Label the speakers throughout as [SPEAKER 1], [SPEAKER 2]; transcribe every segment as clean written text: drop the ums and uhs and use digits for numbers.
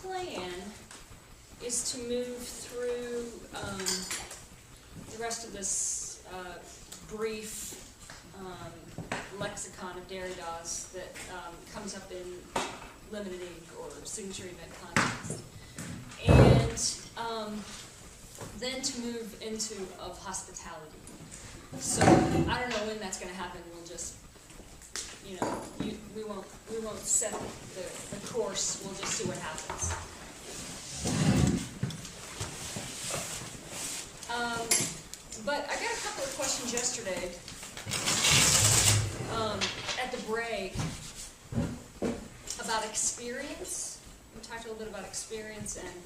[SPEAKER 1] plan is to move through the rest of this brief lexicon of Derrida's that comes up in limited ink or signature event context. And then to move into of hospitality. So I don't know when that's going to happen. We'll just, you know, we won't set the course. We'll just see what happens. But I got a couple of questions yesterday at the break about experience. We talked a little bit about experience and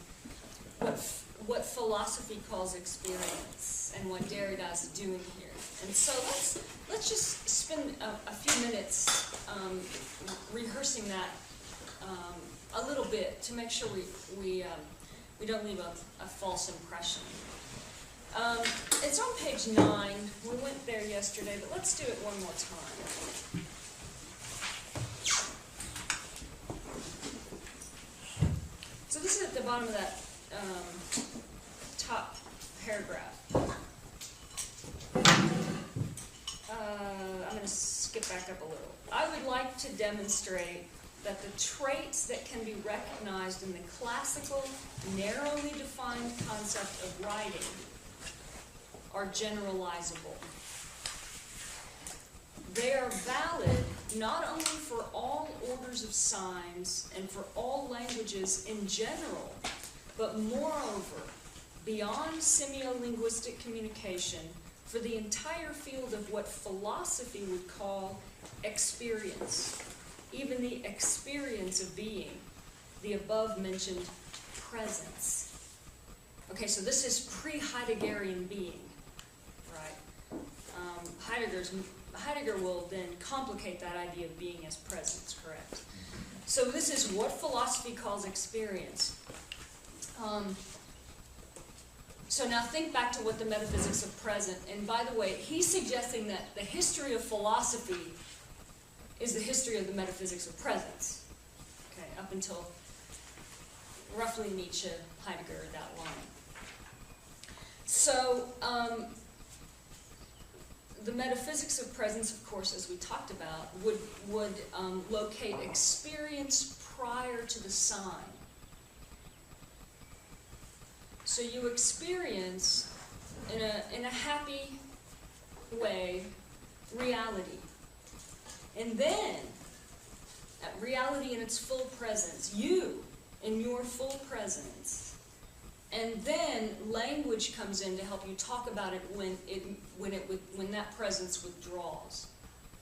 [SPEAKER 1] what philosophy calls experience and what Derrida is doing here. And so let's just spend a few minutes rehearsing that a little bit to make sure we don't leave a false impression. It's on page 9. We went there yesterday, but let's do it one more time. So this is at the bottom of that top paragraph. I'm going to skip back up a little. I would like to demonstrate that the traits that can be recognized in the classical, narrowly defined concept of writing are generalizable. They are valid not only for all orders of signs and for all languages in general, but moreover, beyond semiolinguistic communication, for the entire field of what philosophy would call experience, even the experience of being, the above-mentioned presence. Okay, so this is pre-Heideggerian being, right? Heidegger will then complicate that idea of being as presence, correct? So this is what philosophy calls experience. So now think back to what the Metaphysics of Presence, and by the way, he's suggesting that the history of philosophy is the history of the Metaphysics of Presence, okay, up until roughly Nietzsche, Heidegger, that line. So the Metaphysics of Presence, of course, as we talked about, would locate experience prior to the sign. So you experience, in a happy way, reality. And then, at reality in its full presence, you in your full presence. And then language comes in to help you talk about it when that presence withdraws.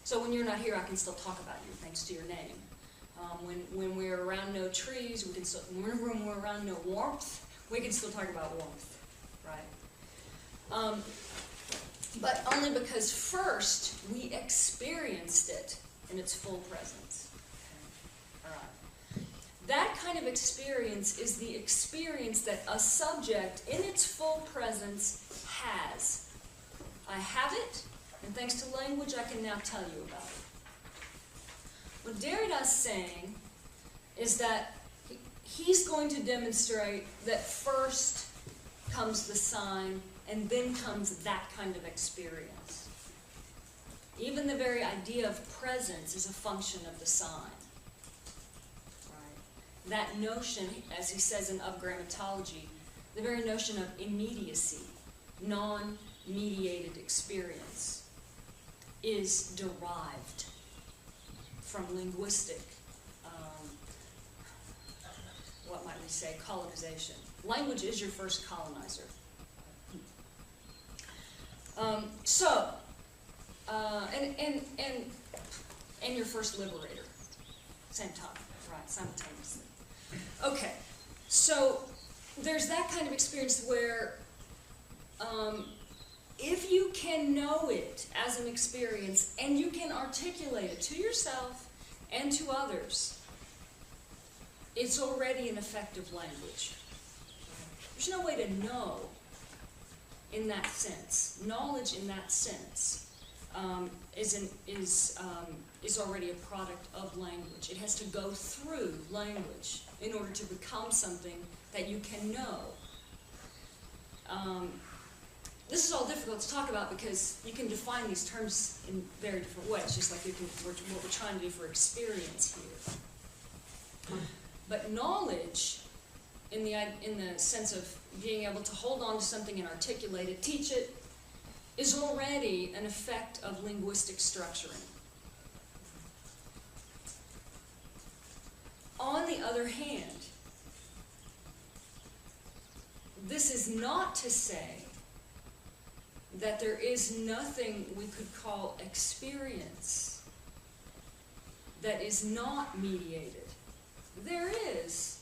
[SPEAKER 1] So when you're not here, I can still talk about you thanks to your name. When we're around no trees, we can still. When we're around no warmth, we can still talk about warmth, right? But only because first we experienced it in its full presence. Okay. All right. That kind of experience is the experience that a subject in its full presence has. I have it, and thanks to language, I can now tell you about it. What Derrida's saying is that he's going to demonstrate that first comes the sign, and then comes that kind of experience. Even the very idea of presence is a function of the sign. Right? That notion, as he says in Of Grammatology, the very notion of immediacy, non-mediated experience, is derived from linguistic, what might we say, colonization. Language is your first colonizer. And your first liberator, same time, right, simultaneously. Okay, so there's that kind of experience where if you can know it as an experience and you can articulate it to yourself and to others, it's already an effective language. There's no way to know in that sense, knowledge in that sense, is already a product of language. It has to go through language in order to become something that you can know. This is all difficult to talk about because you can define these terms in very different ways, just like what we're trying to do for experience here. But knowledge, in the sense of being able to hold on to something and articulate it, teach it, is already an effect of linguistic structuring. On the other hand, this is not to say that there is nothing we could call experience that is not mediated. There is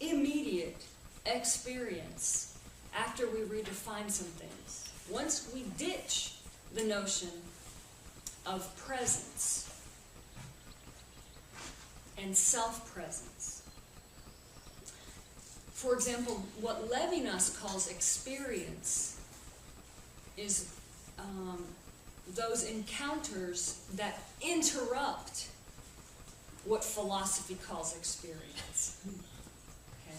[SPEAKER 1] immediate experience after we redefine some things. Once we ditch the notion of presence and self-presence. For example, what Levinas calls experience is those encounters that interrupt what philosophy calls experience. Okay?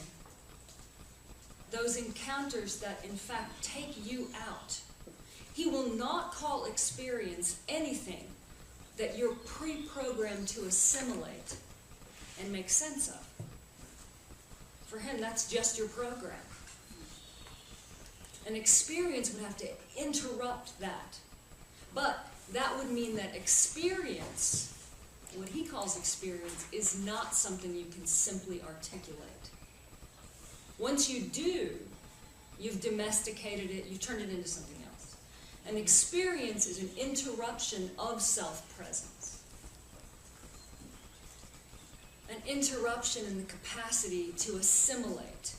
[SPEAKER 1] Those encounters that in fact take you out. He will not call experience anything that you're pre-programmed to assimilate and make sense of. For him, that's just your program. An experience would have to interrupt that. But that would mean that experience, what he calls experience, is not something you can simply articulate. Once you do, you've domesticated it, you turned it into something else. An experience is an interruption of self-presence. An interruption in the capacity to assimilate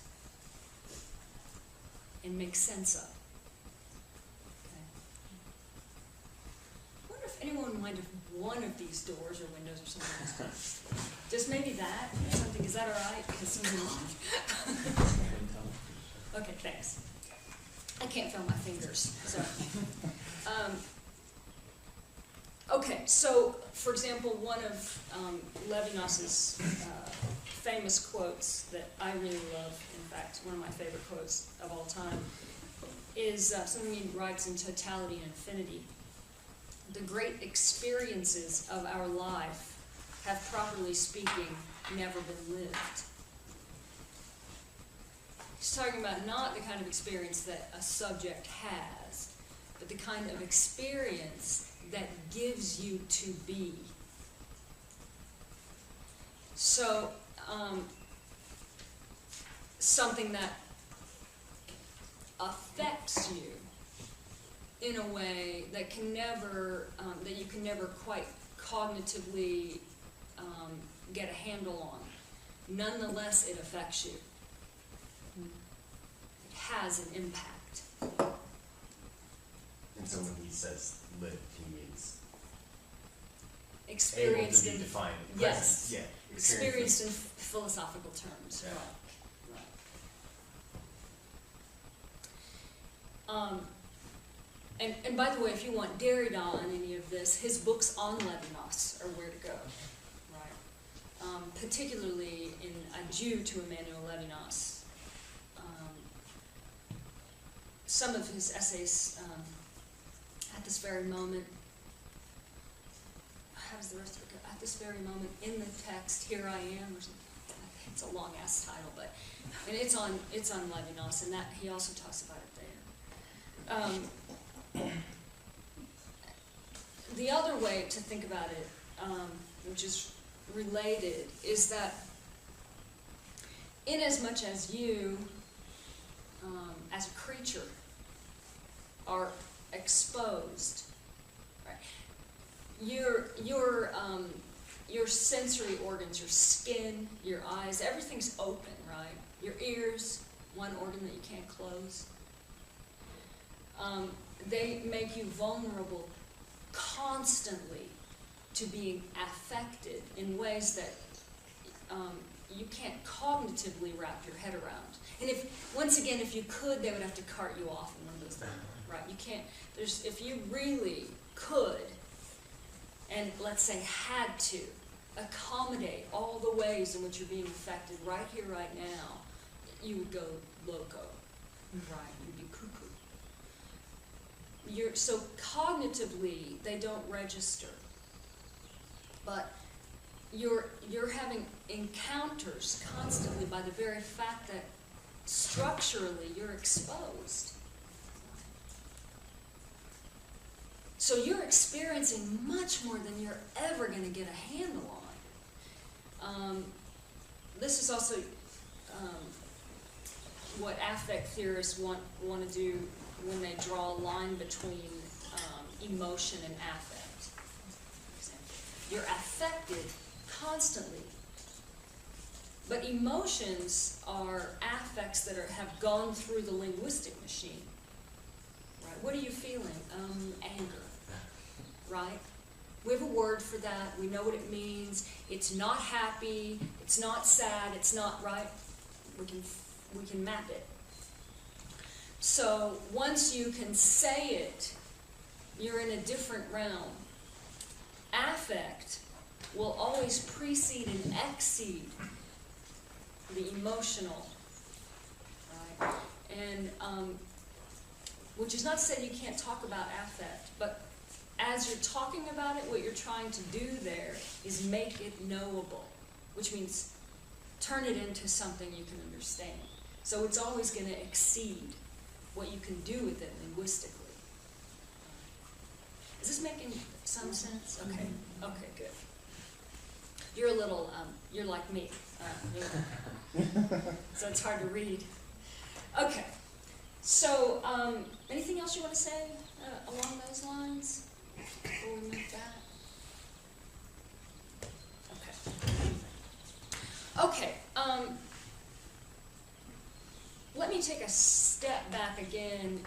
[SPEAKER 1] and make sense of. Okay. I wonder if anyone would mind if one of these doors or windows or something else. Just maybe that or something. Is that all right? Okay, thanks. I can't feel my fingers. Sorry. Okay, so for example, one of Levinas's famous quotes that I really love, in fact, one of my favorite quotes of all time, is something he writes in Totality and Infinity. The great experiences of our life have, properly speaking, never been lived. He's talking about not the kind of experience that a subject has, but the kind of experience that gives you to be. So, something that affects you in a way that can never, that you can never quite cognitively get a handle on. Nonetheless, it affects you. It has an impact.
[SPEAKER 2] And so when he says lived, he means
[SPEAKER 1] Experienced
[SPEAKER 2] able to be
[SPEAKER 1] in,
[SPEAKER 2] defined.
[SPEAKER 1] yes,
[SPEAKER 2] Yeah.
[SPEAKER 1] experienced in philosophical terms.
[SPEAKER 2] Yeah.
[SPEAKER 1] Right. And by the way, if you want Derrida on any of this, his books on Levinas are where to go. Right. Particularly in Adieu to Emmanuel Levinas. Some of his essays, at this very moment, how does the rest of it go? At this very moment, in the text, here I am, or something. It's a long ass title, but and it's on Levinas, and that he also talks about it there. The other way to think about it, which is related, is that inasmuch as you, as a creature, are exposed, right? Your sensory organs, your skin, your eyes, everything's open, right? Your ears, one organ that you can't close. They make you vulnerable constantly to being affected in ways that you can't cognitively wrap your head around. And once again, if you could, they would have to cart you off in one of those things, right? You can't, if you really could, and let's say had to, accommodate all the ways in which you're being affected right here, right now, you would go loco, right? You'd be cuckoo. So cognitively, they don't register, but you're having encounters constantly by the very fact that structurally you're exposed. So you're experiencing much more than you're ever going to get a handle on. This is also what affect theorists want to do when they draw a line between emotion and affect. You're affected constantly, but emotions are affects that have gone through the linguistic machine. Right? What are you feeling? Anger. Right? We have a word for that. We know what it means. It's not happy. It's not sad. It's not right. We can map it. So once you can say it, you're in a different realm. Affect will always precede and exceed the emotional, right? And which is not to say you can't talk about affect, but as you're talking about it, what you're trying to do there is make it knowable, which means turn it into something you can understand. So it's always going to exceed what you can do with it linguistically. Is this making some sense? Okay. Okay, good. You're a little, you're like me. So it's hard to read. Okay. So, anything else you want to say along those lines before we move that? Okay. Okay. Let me take a step back again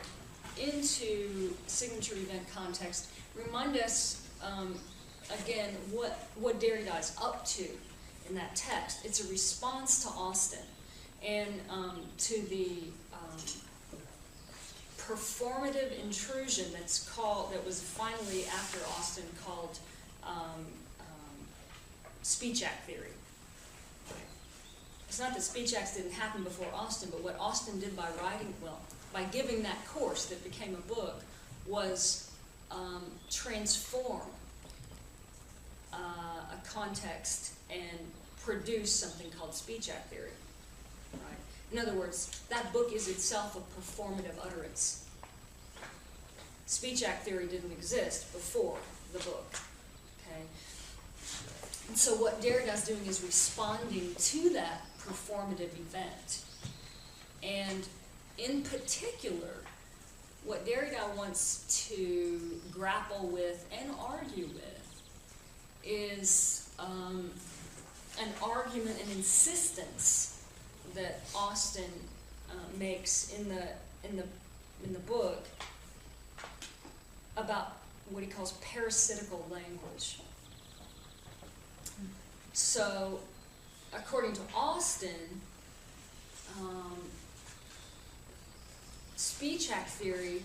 [SPEAKER 1] into signature event context. Remind us again what Derrida is up to in that text. It's a response to Austin and to the performative intrusion that was finally after Austin called speech act theory. It's not that speech acts didn't happen before Austin, but what Austin did by by giving that course that became a book was transform a context and produce something called speech act theory. Right? In other words, that book is itself a performative utterance. Speech act theory didn't exist before the book. Okay? And so what Derrida's doing is responding to that performative event. And in particular, what Derrida wants to grapple with and argue with is an argument, an insistence that Austin makes in the book about what he calls parasitical language. So, according to Austin, speech act theory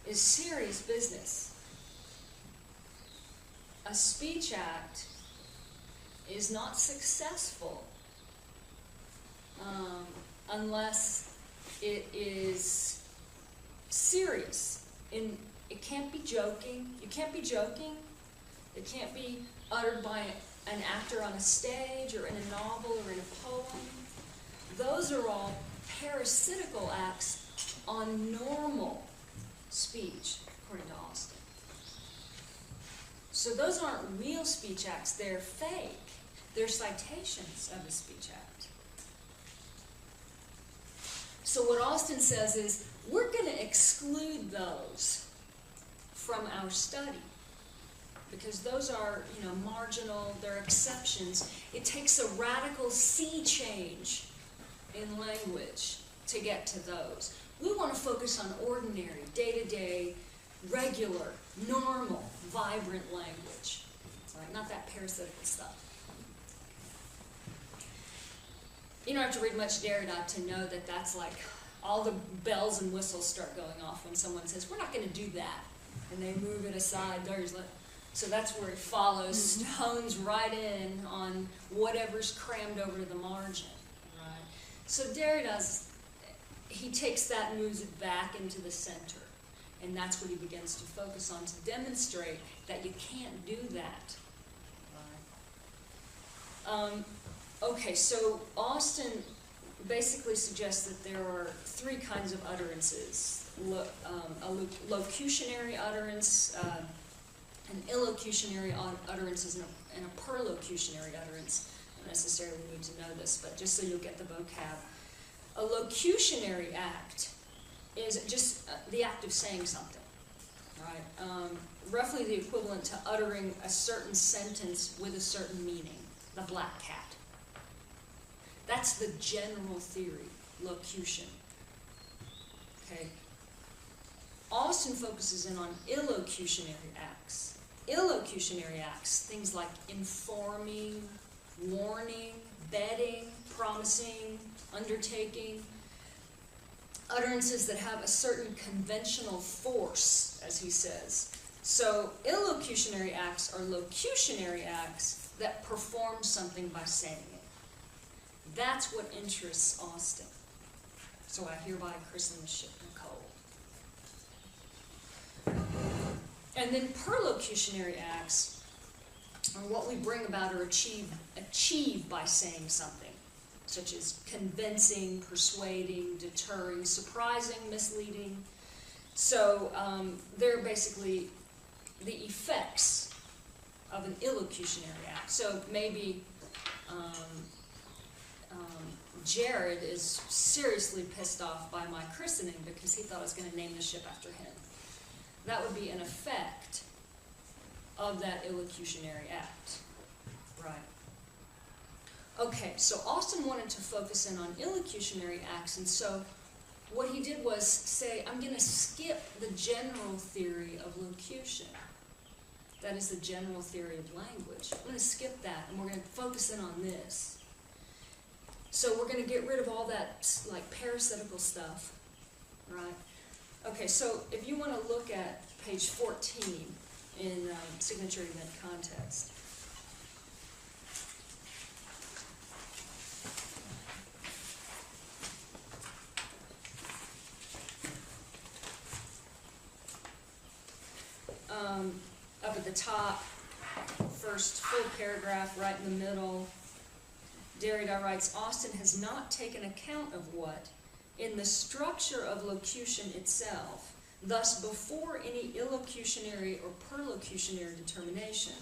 [SPEAKER 1] is serious business. A speech act is not successful unless it is serious. It can't be joking. You can't be joking. It can't be uttered by an actor on a stage or in a novel or in a poem. Those are all parasitical acts on normal speech, according to Austin. So those aren't real speech acts, they're fake. They're citations of a speech act. So what Austin says is, we're going to exclude those from our study, because those are, marginal, they're exceptions. It takes a radical sea change in language to get to those. We want to focus on ordinary, day-to-day, regular, normal, vibrant language, right? Not that parasitical stuff. You don't have to read much Derrida to know that that's like all the bells and whistles start going off when someone says, we're not going to do that. and they move it aside. So that's where it follows, hones right in on whatever's crammed over to the margin, right? So Derrida's, he takes that and moves it back into the center, and that's what he begins to focus on to demonstrate that you can't do that, right? Okay, so Austin basically suggests that there are three kinds of utterances: a locutionary utterance, an illocutionary utterance, and a perlocutionary utterance. I don't necessarily need to know this, but just so you'll get the vocab. A locutionary act is just the act of saying something, right? Roughly the equivalent to uttering a certain sentence with a certain meaning, the black cat. That's the general theory, locution. Okay. Austin focuses in on illocutionary acts. Illocutionary acts, things like informing, warning, betting, promising, undertaking, utterances that have a certain conventional force, as he says. So illocutionary acts are locutionary acts that perform something by saying it. That's what interests Austin. So I hereby christen the ship Nicole. And then perlocutionary acts are what we bring about or achieve by saying something, such as convincing, persuading, deterring, surprising, misleading. So they're basically the effects of an illocutionary act. So maybe Jared is seriously pissed off by my christening because he thought I was going to name the ship after him. That would be an effect of that illocutionary act, right? Okay, so Austin wanted to focus in on illocutionary acts, and so what he did was say, I'm going to skip the general theory of locution. That is the general theory of language. I'm going to skip that, and we're going to focus in on this. So we're going to get rid of all that like parasitical stuff, right? Okay, so if you want to look at page 14 in signature event context. Up at the top, first full paragraph, right in the middle, Derrida writes, Austin has not taken account of what, in the structure of locution itself, thus before any illocutionary or perlocutionary determination,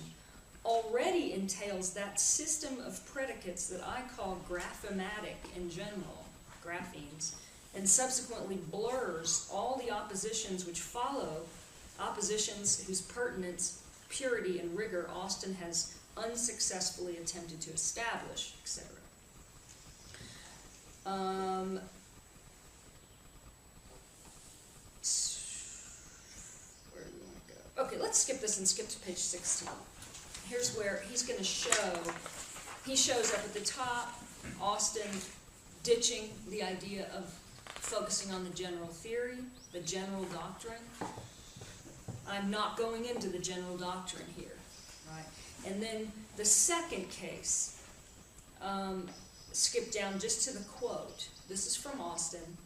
[SPEAKER 1] already entails that system of predicates that I call graphematic in general, graphemes, and subsequently blurs all the oppositions which follow, oppositions whose pertinence, purity, and rigor Austin has unsuccessfully attempted to establish, etc. Where do we want to go? Okay, let's skip this and skip to page 16. Here's where he's going to show, he shows up at the top, Austin ditching the idea of focusing on the general theory, the general doctrine. I'm not going into the general doctrine here, right? And then the second case, skip down just to the quote. This is from Austin.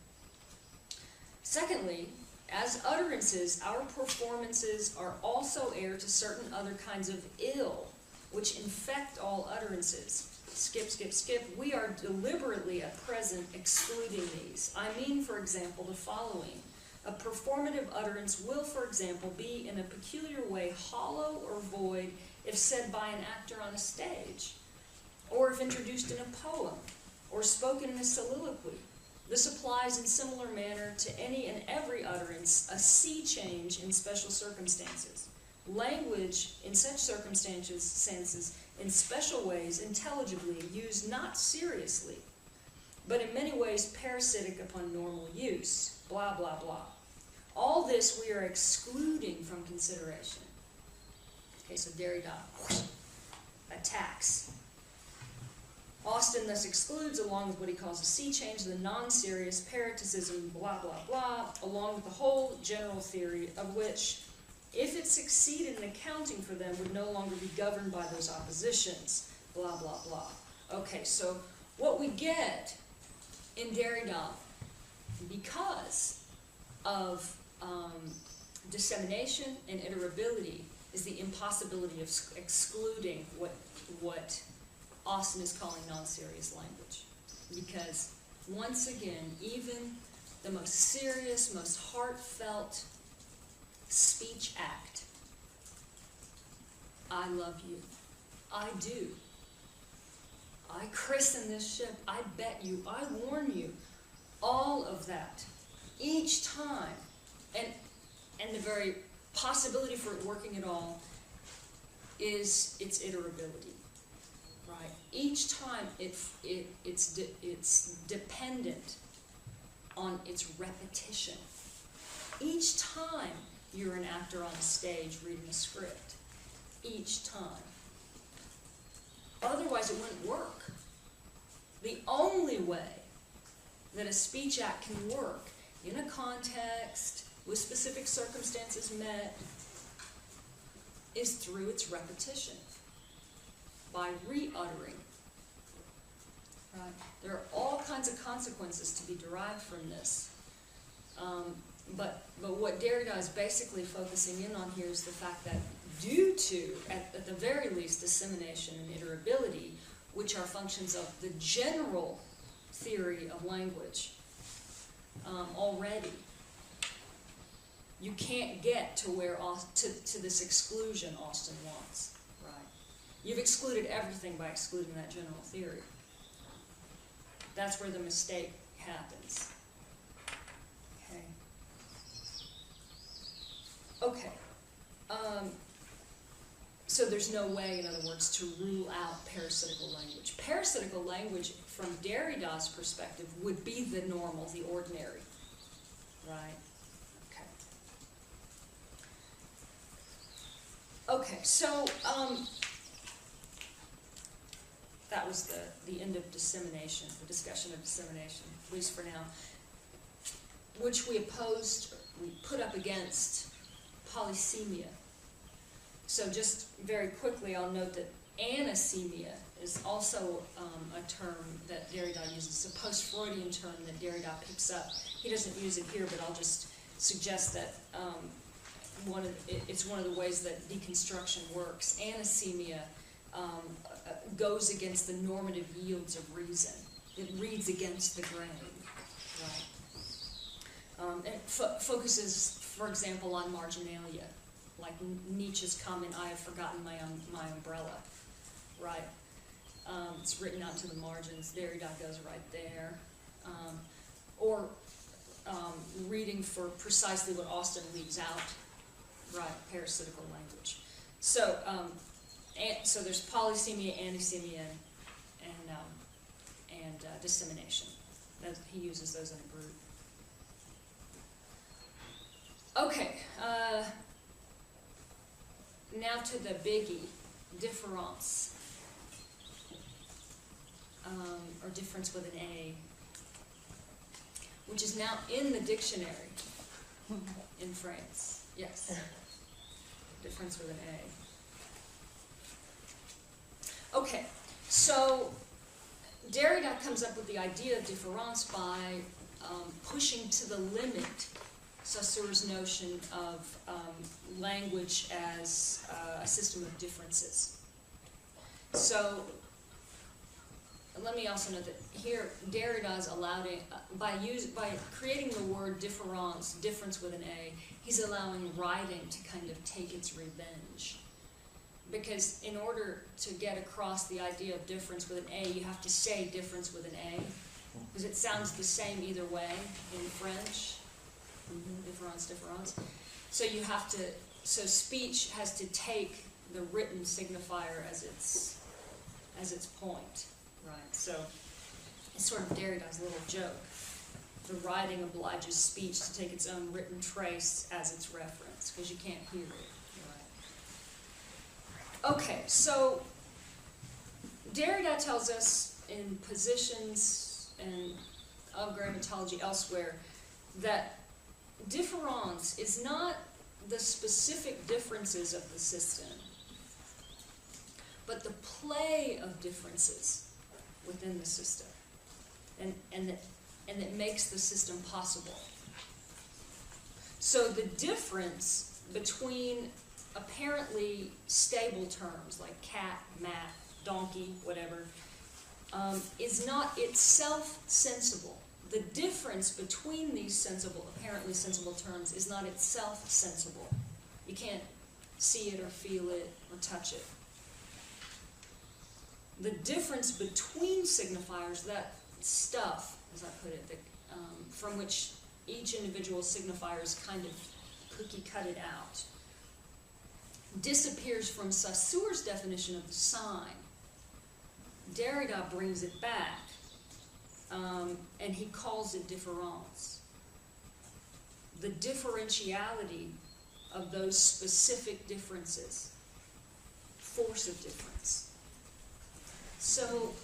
[SPEAKER 1] Secondly, as utterances, our performances are also heir to certain other kinds of ill, which infect all utterances. Skip, skip, skip. We are deliberately at present excluding these. I mean, for example, the following. A performative utterance will, for example, be in a peculiar way hollow or void if said by an actor on a stage, or if introduced in a poem, or spoken in a soliloquy. This applies in similar manner to any and every utterance, a sea change in special circumstances. Language in such circumstances, in special ways, intelligibly, used not seriously, but in many ways parasitic upon normal use, blah, blah, blah. All this we are excluding from consideration. Okay, so Derrida attacks. Austin thus excludes, along with what he calls a sea change, the non-serious parasitism, blah, blah, blah, along with the whole general theory of which if it succeeded in accounting for them, would no longer be governed by those oppositions, blah, blah, blah. Okay, so what we get in Derrida, because of dissemination and iterability, is the impossibility of excluding what Austin is calling non-serious language. Because, once again, even the most serious, most heartfelt speech act, I love you, I do, I christen this ship, I bet you, I warn you, all of that, each time, and the very possibility for it working at all is its iterability, right? Each time it's dependent on its repetition. Each time you're an actor on a stage reading a script, each time. Otherwise it wouldn't work. The only way that a speech act can work in a context with specific circumstances met is through its repetition, by re-uttering. Right? There are all kinds of consequences to be derived from this. But what Derrida is basically focusing in on here is the fact that due to, at the very least, dissemination and iterability, which are functions of the general theory of language, already, you can't get to where to this exclusion Austin wants, right? You've excluded everything by excluding that general theory. That's where the mistake happens. Okay. So there's no way, in other words, to rule out parasitical language. Parasitical language, from Derrida's perspective, would be the normal, the ordinary, right? Okay, so that was the end of dissemination, the discussion of dissemination, at least for now, which we put up against polysemia. So just very quickly, I'll note that anasemia is also a term that Derrida uses, a post-Freudian term that Derrida picks up. He doesn't use it here, but I'll just suggest that it's one of the ways that deconstruction works. Anasemia goes against the normative yields of reason. It reads against the grain, right? It focuses, for example, on marginalia, like Nietzsche's comment, "I have forgotten my umbrella," right? It's written out to the margins. Derrida goes right there. Or reading for precisely what Austin leaves out, right? Parasitical language. So, so there's polysemia, anasemia, and dissemination. He uses those in a group. Okay, now to the biggie, difference, or difference with an A, which is now in the dictionary in France. Yes, difference with an A. Okay, so Derrida comes up with the idea of difference by pushing to the limit Saussure's notion of language as a system of differences. So let me also note that here Derrida is allowing, by creating the word difference, difference with an A, he's allowing writing to kind of take its revenge. Because in order to get across the idea of difference with an A, you have to say difference with an A, because it sounds the same either way in French. Difference, difference. So you have to, so speech has to take the written signifier as its point, right? So it's sort of Derrida's little joke. The writing obliges speech to take its own written trace as its reference, because you can't hear it, right? Okay, so Derrida tells us in Positions and of Grammatology elsewhere that difference is not the specific differences of the system, but the play of differences within the system, and that makes the system possible. So the difference between apparently stable terms like cat, mat, donkey, whatever, is not itself sensible. The difference between these sensible, apparently sensible terms is not itself sensible. You can't see it or feel it or touch it. The difference between signifiers, that stuff, as I put it, from which each individual signifier is kind of cookie-cutted out, disappears from Saussure's definition of the sign. Derrida brings it back, and he calls it difference. The differentiality of those specific differences, force of difference. So,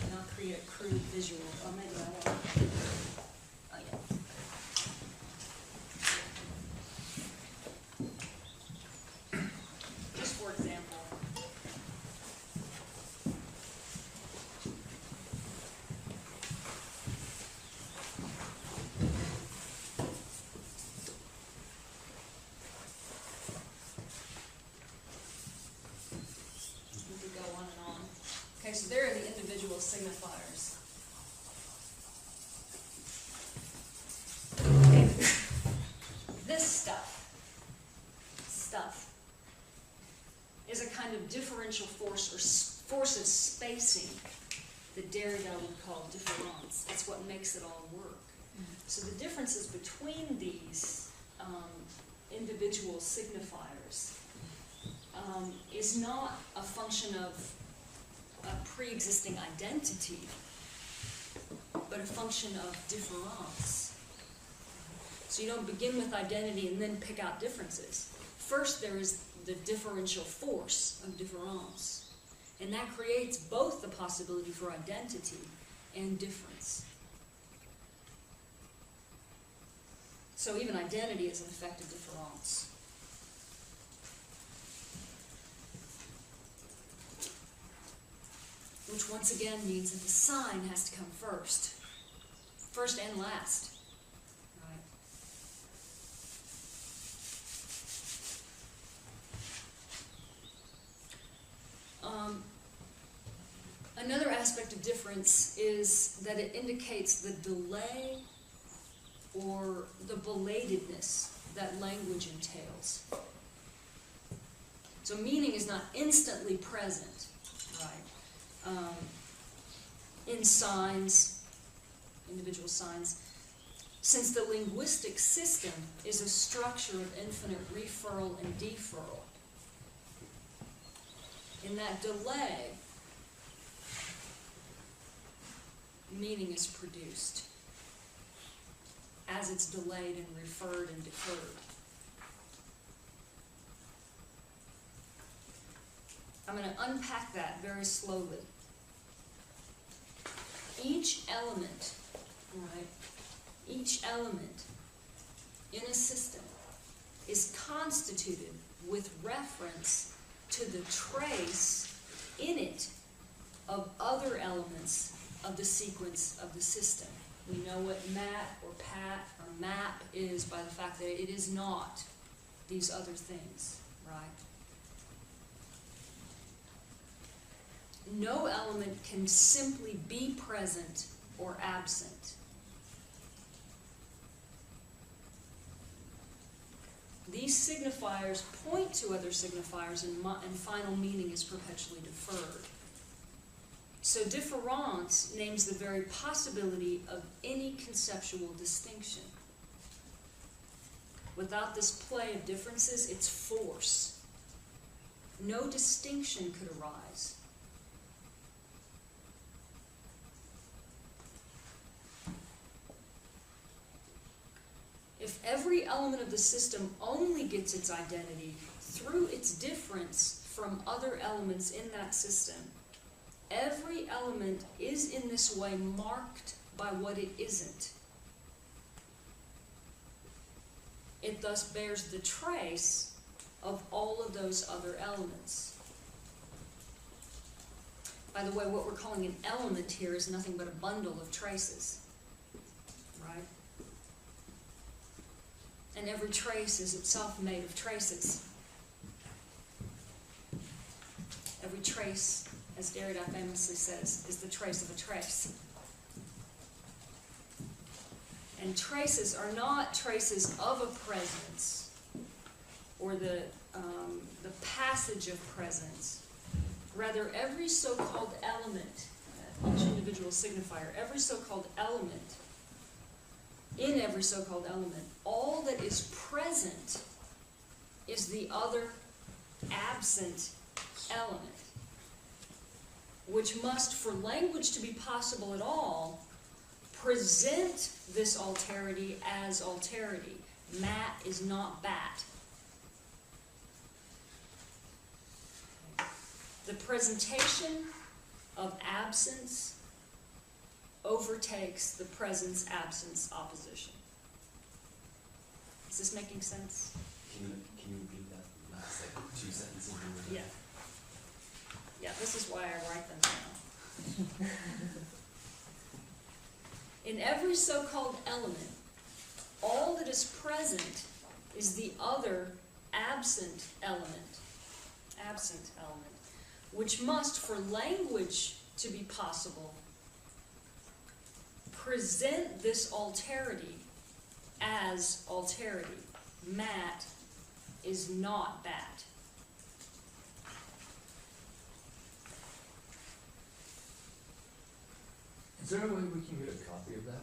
[SPEAKER 1] and I'll create a crude visual. Oh, maybe I won't. Oh, yeah. Just for example, we could go on and on. Okay, so there are the individual signifiers. This stuff is a kind of differential force, or force of spacing, that Derrida would call difference. It's what makes it all work. So the differences between these individual signifiers is not a function of a pre-existing identity, but a function of difference. So you don't begin with identity and then pick out differences. First, there is the differential force of difference, and that creates both the possibility for identity and difference. So even identity is an effect of difference. Which once again means that the sign has to come first and last. Another aspect of difference is that it indicates the delay or the belatedness that language entails. So meaning is not instantly present, right? In signs, individual signs, since the linguistic system is a structure of infinite referral and deferral. In that delay, meaning is produced as it's delayed and referred and deferred. I'm going to unpack that very slowly. Each element, right, each element in a system is constituted with reference to the trace in it of other elements of the sequence of the system. We know what mat or pat or map is by the fact that it is not these other things, right? No element can simply be present or absent. These signifiers point to other signifiers, and final meaning is perpetually deferred. So difference names the very possibility of any conceptual distinction. Without this play of differences, it's force. No distinction could arise. If every element of the system only gets its identity through its difference from other elements in that system, every element is in this way marked by what it isn't. it thus bears the trace of all of those other elements. By the way, what we're calling an element here is nothing but a bundle of traces, right? And every trace is itself made of traces. Every trace, as Derrida famously says, is the trace of a trace. And traces are not traces of a presence or the passage of presence. Rather, every so-called element, each individual signifier, every so-called element, in every so-called element, all that is present is the other absent element, which must, for language to be possible at all, present this alterity as alterity. Mat is not bat. The presentation of absence overtakes the presence-absence opposition. Is this making sense?
[SPEAKER 2] Can you repeat that last like 2 sentences?
[SPEAKER 1] Yeah. Yeah, this is why I write them down. In every so-called element, all that is present is the other absent element, which must, for language to be possible, present this alterity as alterity. Mat is not bat.
[SPEAKER 3] Is there a way we can get a copy of that?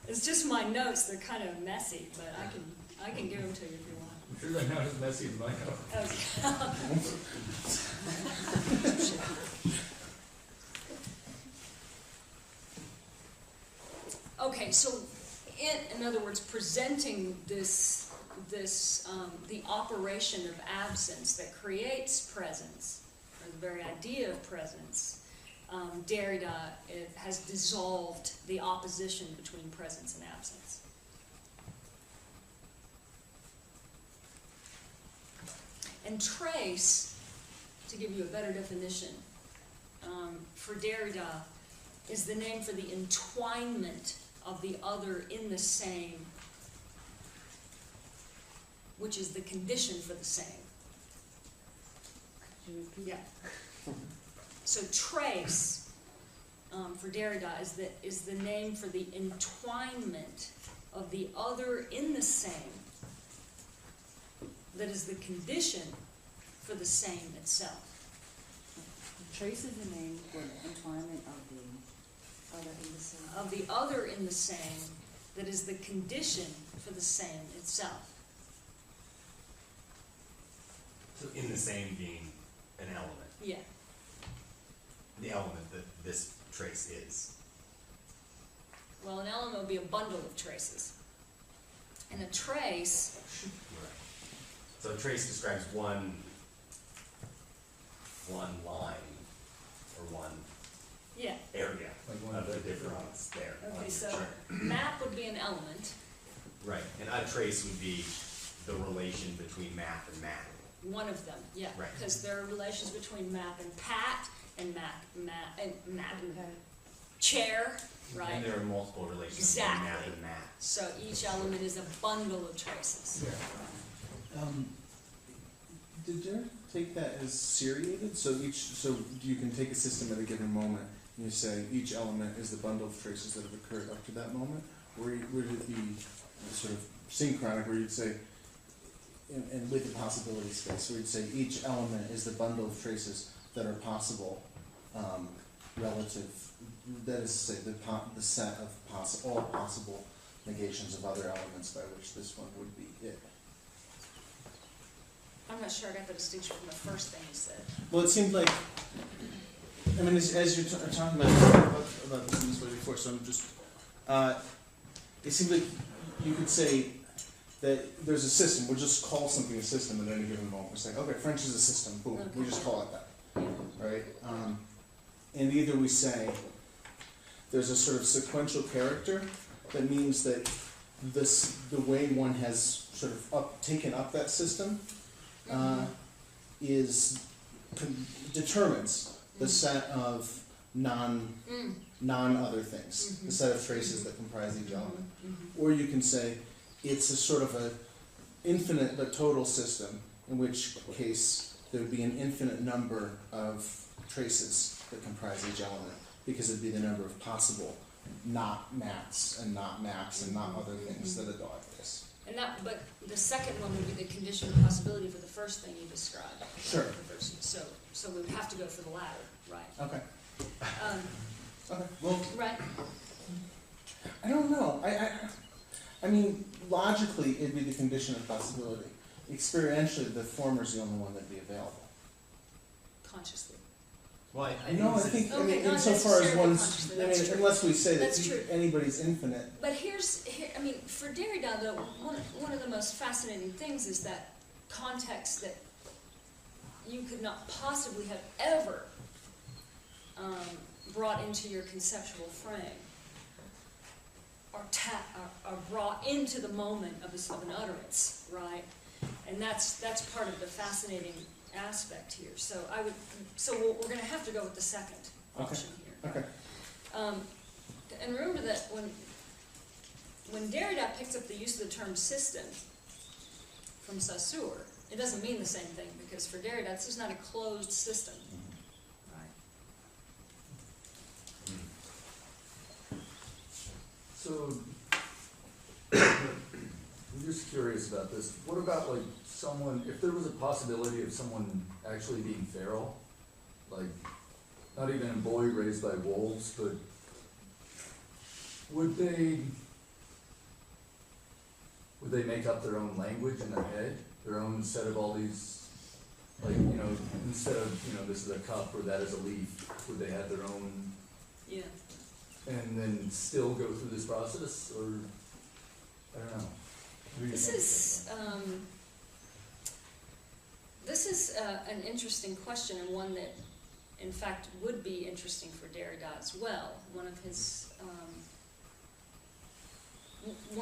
[SPEAKER 1] It's just my notes. They're kind of messy, but I can give them to you if you want.
[SPEAKER 3] I'm sure they're not as messy as my notes.
[SPEAKER 1] Okay, so in other words, presenting this the operation of absence that creates presence, or the very idea of presence, Derrida has dissolved the opposition between presence and absence. And trace, to give you a better definition, for Derrida, is the name for the entwinement of the other in the same, which is the condition for the same. Yeah. So trace, for Derrida, is the name for the entwinement of the other in the same, that is the condition for the same itself.
[SPEAKER 4] Trace is the name for the entwinement of the other in the same.
[SPEAKER 1] Of the other in the same, that is the condition for the same itself.
[SPEAKER 2] So in the same being an element,
[SPEAKER 1] Yeah.
[SPEAKER 2] the element that this trace is.
[SPEAKER 1] Well, an element would be a bundle of traces. And a trace,
[SPEAKER 2] Right. So a trace describes one line or one
[SPEAKER 1] yeah.
[SPEAKER 2] area
[SPEAKER 3] Like one
[SPEAKER 2] of the
[SPEAKER 3] of the
[SPEAKER 2] difference there.
[SPEAKER 1] Okay,
[SPEAKER 2] on
[SPEAKER 1] so
[SPEAKER 2] your chart.
[SPEAKER 1] map would be an element.
[SPEAKER 2] Right, and a trace would be the relation between map and map.
[SPEAKER 1] One of them, yeah.
[SPEAKER 2] Right.
[SPEAKER 1] Because there are relations between map and pat, and map and chair, right?
[SPEAKER 2] And there are multiple relations between map
[SPEAKER 1] Exactly.
[SPEAKER 2] and map.
[SPEAKER 1] So each element is a bundle of traces.
[SPEAKER 5] Did you take that as seriated? So you can take a system at a given moment and you say each element is the bundle of traces that have occurred up to that moment? Or would it be sort of synchronic where you'd say, and with the possibility space, where you'd say each element is the bundle of traces that are possible relative, that is to say, the set of all possible negations of other elements by which this one would be it.
[SPEAKER 1] I'm not sure I got the distinction from the first thing you said.
[SPEAKER 5] Well, it seemed like, I mean, as you're talking about this in this way before, so I'm just, it seemed like you could say that there's a system, we'll just call something a system at any given moment. It's like, okay, French is a system, boom, we just call it that, right? And either we say there's a sort of sequential character that means that the way one has sort of taken up that system determines the set of non-other things, the set of traces that comprise each element. Or you can say it's a sort of a infinite but total system, in which case there would be an infinite number of traces that comprise each element, because it'd be the number of possible not maps and not other things that a dog is.
[SPEAKER 1] And but the second one would be the condition of possibility for the first thing you described.
[SPEAKER 5] Sure.
[SPEAKER 1] So we would have to go for the latter, right?
[SPEAKER 5] Okay. Okay. Well,
[SPEAKER 1] Right.
[SPEAKER 5] I don't know. I mean, logically, it'd be the condition of possibility. Experientially, the former is the only one that'd be available.
[SPEAKER 1] Consciously.
[SPEAKER 2] Well, I
[SPEAKER 5] think,
[SPEAKER 1] Okay,
[SPEAKER 5] I mean,
[SPEAKER 1] not
[SPEAKER 5] insofar as
[SPEAKER 1] necessarily
[SPEAKER 5] one's,
[SPEAKER 1] consciously,
[SPEAKER 5] I
[SPEAKER 1] that's
[SPEAKER 5] mean,
[SPEAKER 1] true.
[SPEAKER 5] unless we say that
[SPEAKER 1] That's true.
[SPEAKER 5] anybody's infinite.
[SPEAKER 1] But I mean, for Derrida, though, one of the most fascinating things is that context that you could not possibly have ever brought into your conceptual frame are brought into the moment of an utterance, right? And that's part of the fascinating aspect here. So we're going to have to go with the second option here.
[SPEAKER 5] Okay.
[SPEAKER 1] And remember that when Derrida picks up the use of the term system from Saussure, it doesn't mean the same thing, because for Derrida, this is not a closed system, right?
[SPEAKER 3] So, I'm just curious about this. What about like someone, if there was a possibility of someone actually being feral, like not even a boy raised by wolves, but would they make up their own language in their head, their own set of all these, like, you know, instead of, you know, this is a cup or that is a leaf, would they have their own?
[SPEAKER 1] Yeah.
[SPEAKER 3] And then still go through this process, or I don't know. What do you
[SPEAKER 1] This
[SPEAKER 3] think?
[SPEAKER 1] is an interesting question, and one that, in fact, would be interesting for Derrida as well. One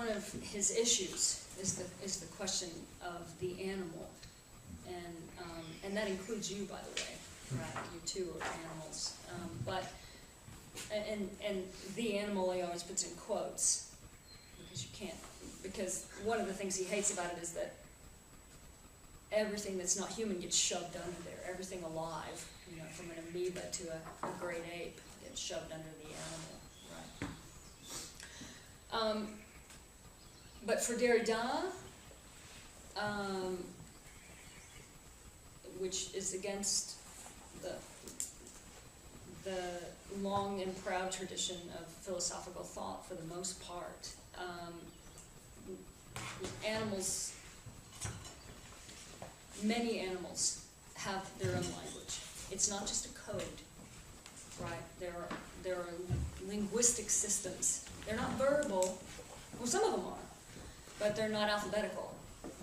[SPEAKER 1] of his issues is the question of the animal, and that includes you, by the way. Right? You too are animals, and the animal he always puts in quotes, because you can't. Because one of the things he hates about it is that everything that's not human gets shoved under there. Everything alive, you know, from an amoeba to a great ape, gets shoved under the animal, right? But for Derrida, which is against the long and proud tradition of philosophical thought for the most part, animals, many animals have their own language. It's not just a code, right? There are linguistic systems. They're not verbal. Well, some of them are, but they're not alphabetical,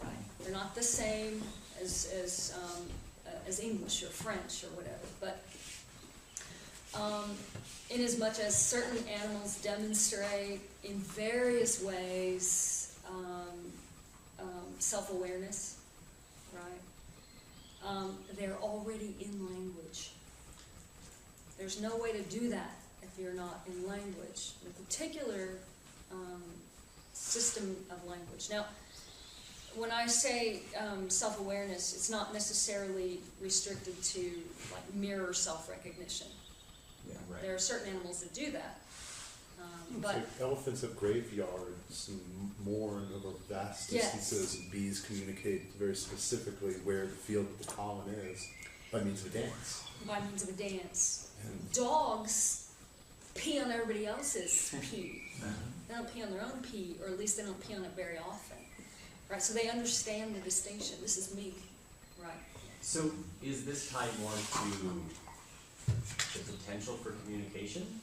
[SPEAKER 1] right? They're not the same as English or French or whatever. But in as much as certain animals demonstrate in various ways self-awareness, right? They're already in language. There's no way to do that if you're not in language, in a particular system of language. Now, when I say self-awareness, it's not necessarily restricted to like mirror self-recognition.
[SPEAKER 2] Yeah, right.
[SPEAKER 1] There are certain animals that do that.
[SPEAKER 6] It's
[SPEAKER 1] But
[SPEAKER 6] like elephants have graveyards and mourn over vast
[SPEAKER 1] Yes.
[SPEAKER 6] distances, and bees communicate very specifically where the field of the pollen is by means of a dance.
[SPEAKER 1] by means of a dance.
[SPEAKER 6] And
[SPEAKER 1] Dogs pee on everybody else's pee. They don't pee on their own pee, or at least they don't pee on it very often. Right? So they understand the distinction. This is me. Right.
[SPEAKER 2] So is this tied more to the potential for communication?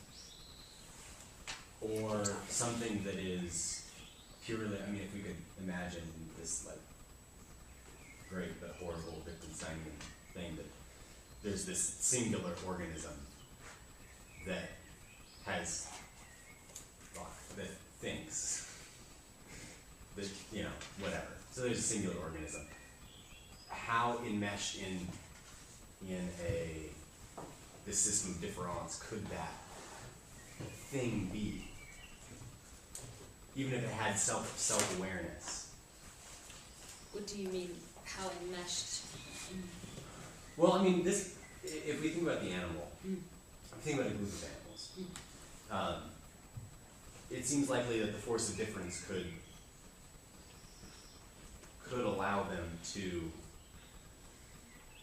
[SPEAKER 2] Or something that is purely, I mean, if we could imagine this like great but horrible Wittgensteinian thing, that there's this singular organism that has that thinks, that, you know, whatever. So there's a singular organism. How enmeshed in this system of difference could that thing be? Even if it had self-awareness.
[SPEAKER 1] What do you mean, how enmeshed?
[SPEAKER 2] Well, I mean, if we think about the animal, think about a group of animals, it seems likely that the force of difference could allow them to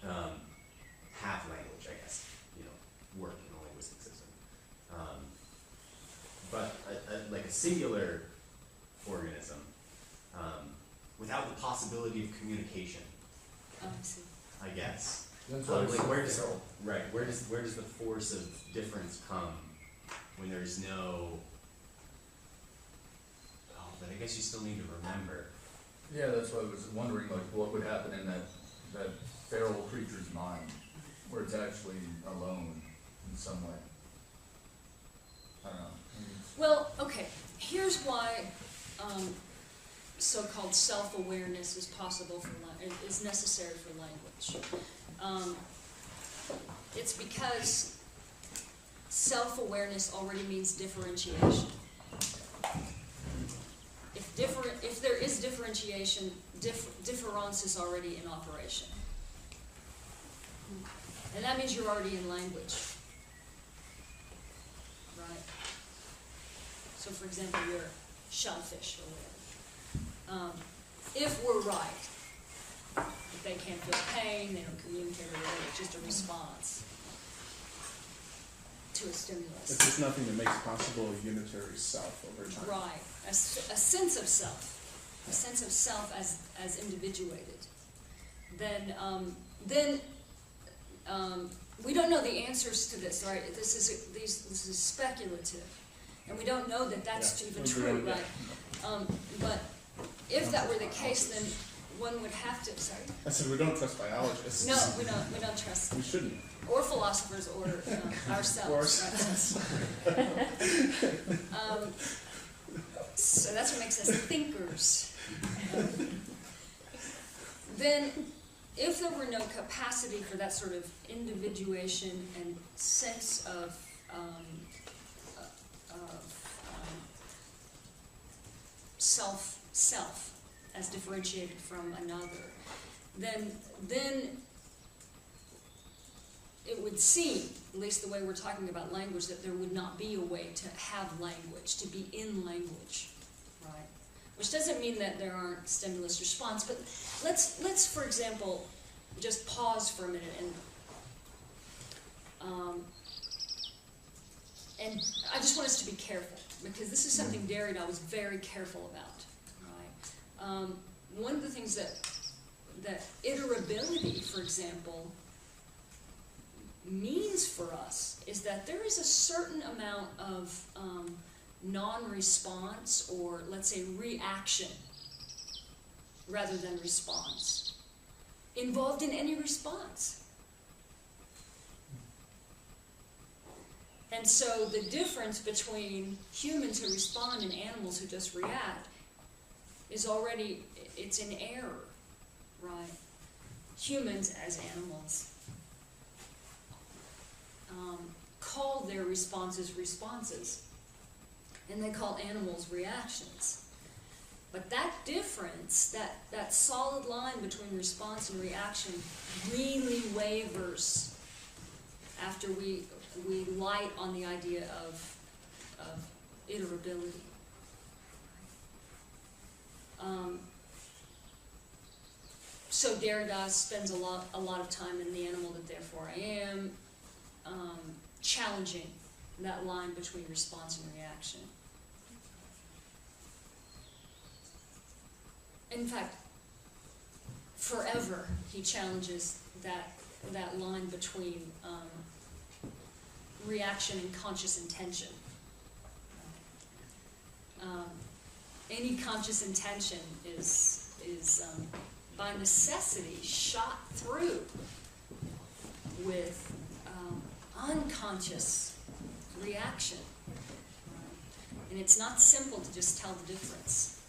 [SPEAKER 2] have language, I guess, you know, work in a linguistic system. But like a singular organism, without the possibility of communication,
[SPEAKER 1] Oh, I see.
[SPEAKER 2] I guess.
[SPEAKER 3] That's why it's
[SPEAKER 2] Like where does
[SPEAKER 3] feral.
[SPEAKER 2] where does the force of difference come when there's no? Oh, but I guess you still need to remember.
[SPEAKER 3] Yeah, that's why I was wondering, like, what would happen in that feral creature's mind, where it's actually alone in some way. I don't know.
[SPEAKER 1] Well, okay, here's why so-called self-awareness is possible for is necessary for language. It's because self-awareness already means differentiation. If there is differentiation, difference is already in operation. And that means you're already in language. Right? So for example, you're shellfish or whatever. If we're right, if they can't feel pain, they don't communicate or whatever, it's just a response to a stimulus.
[SPEAKER 5] If there's nothing that makes possible a unitary self over time.
[SPEAKER 1] Right, a sense of self as individuated. Then we don't know the answers to this, right? This is speculative, and we don't know that that's
[SPEAKER 5] Yeah,
[SPEAKER 1] even
[SPEAKER 5] we
[SPEAKER 1] true,
[SPEAKER 5] don't, yeah.
[SPEAKER 1] right? But if that were the case, then one would have to. Sorry.
[SPEAKER 5] I said we don't trust biologists.
[SPEAKER 1] No, we don't trust,
[SPEAKER 5] We shouldn't.
[SPEAKER 1] or philosophers, or ourselves. Right? So that's what makes us thinkers. Then, if there were no capacity for that sort of individuation and sense of self as differentiated from another, then it would seem, at least the way we're talking about language, that there would not be a way to have language, to be in language, right? Which doesn't mean that there aren't stimulus response, but let's for example, just pause for a minute and I just want us to be careful, because this is something Derrida was very careful about, right? One of the things that iterability, for example, means for us is that there is a certain amount of non-response, or let's say reaction rather than response, involved in any response. And so the difference between humans who respond and animals who just react is already, it's in error, right? Humans as animals call their responses responses, and they call animals reactions. But that difference, that solid line between response and reaction, really wavers after we light on the idea of iterability. So Derrida spends a lot of time in The Animal That Therefore I Am, challenging that line between response and reaction. In fact, forever he challenges that line between reaction and conscious intention. Any conscious intention is by necessity shot through with unconscious reaction. And it's not simple to just tell the difference.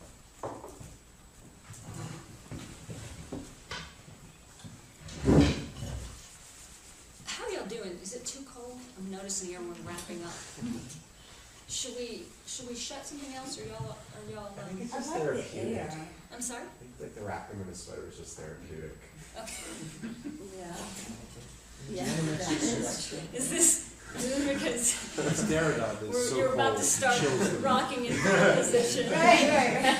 [SPEAKER 1] How are y'all doing? Is it too cold? I'm noticing everyone wrapping up. Should we shut something else, or y'all
[SPEAKER 7] I think it's
[SPEAKER 4] I
[SPEAKER 7] just
[SPEAKER 4] like the
[SPEAKER 7] therapeutic.
[SPEAKER 4] air.
[SPEAKER 1] I'm sorry?
[SPEAKER 7] I think like the wrapping of a sweater is just therapeutic.
[SPEAKER 1] Okay.
[SPEAKER 4] Yeah.
[SPEAKER 5] Yeah,
[SPEAKER 4] Yeah,
[SPEAKER 5] that's
[SPEAKER 4] that
[SPEAKER 5] just-
[SPEAKER 4] is.
[SPEAKER 1] Is this because
[SPEAKER 5] Derrida is so
[SPEAKER 1] you're about
[SPEAKER 5] cold,
[SPEAKER 1] to start
[SPEAKER 5] chills them.
[SPEAKER 1] rocking in fetal position?
[SPEAKER 4] Right.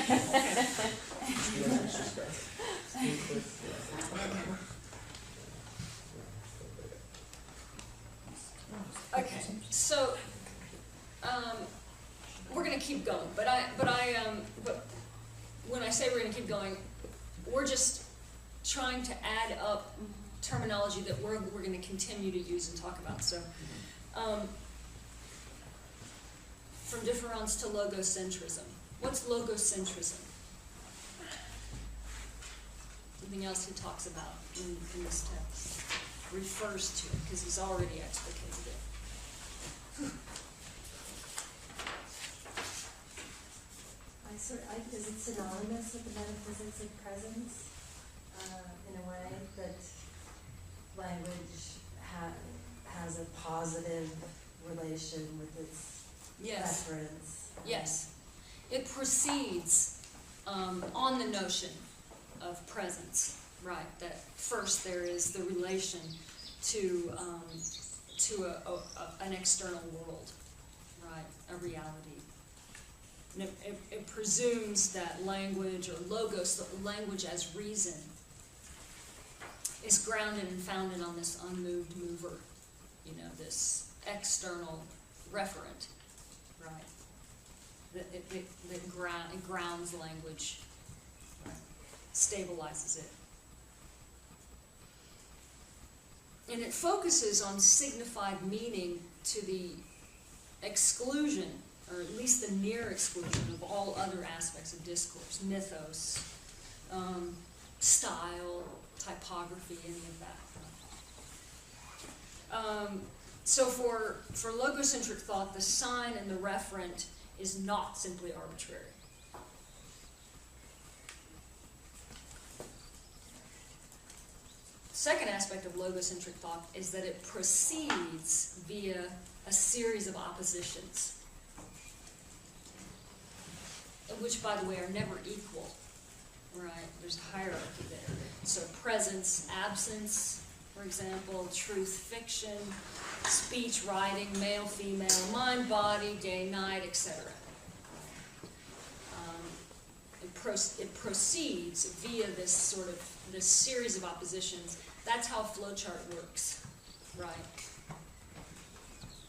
[SPEAKER 1] Okay, so we're gonna keep going, but when I say we're gonna keep going, we're just trying to add up terminology that we're gonna continue to use and talk about. So, from difference to logocentrism. What's logocentrism? Something else he talks about in this text, refers to it, because he's already explicated it.
[SPEAKER 8] Is it synonymous with the metaphysics of presence, in a way that language has a positive relation with its
[SPEAKER 1] Yes,
[SPEAKER 8] reference?
[SPEAKER 1] yes. It proceeds on the notion of presence, right? That first there is the relation to an external world, right? A reality. And it presumes that language, or logos, the language as reason, is grounded and founded on this unmoved mover, this external referent, right? That grounds language, right? Stabilizes it. And it focuses on signified meaning to the exclusion, or at least the near exclusion, of all other aspects of discourse, mythos, style, typography, any of that. So for logocentric thought, the sign and the referent is not simply arbitrary. Second aspect of logocentric thought is that it proceeds via a series of oppositions, which, by the way, are never equal, right? There's a hierarchy there. So presence, absence, for example, truth, fiction, speech, writing, male, female, mind, body, day, night, etc. It proceeds via this series of oppositions. That's how a flowchart works, right?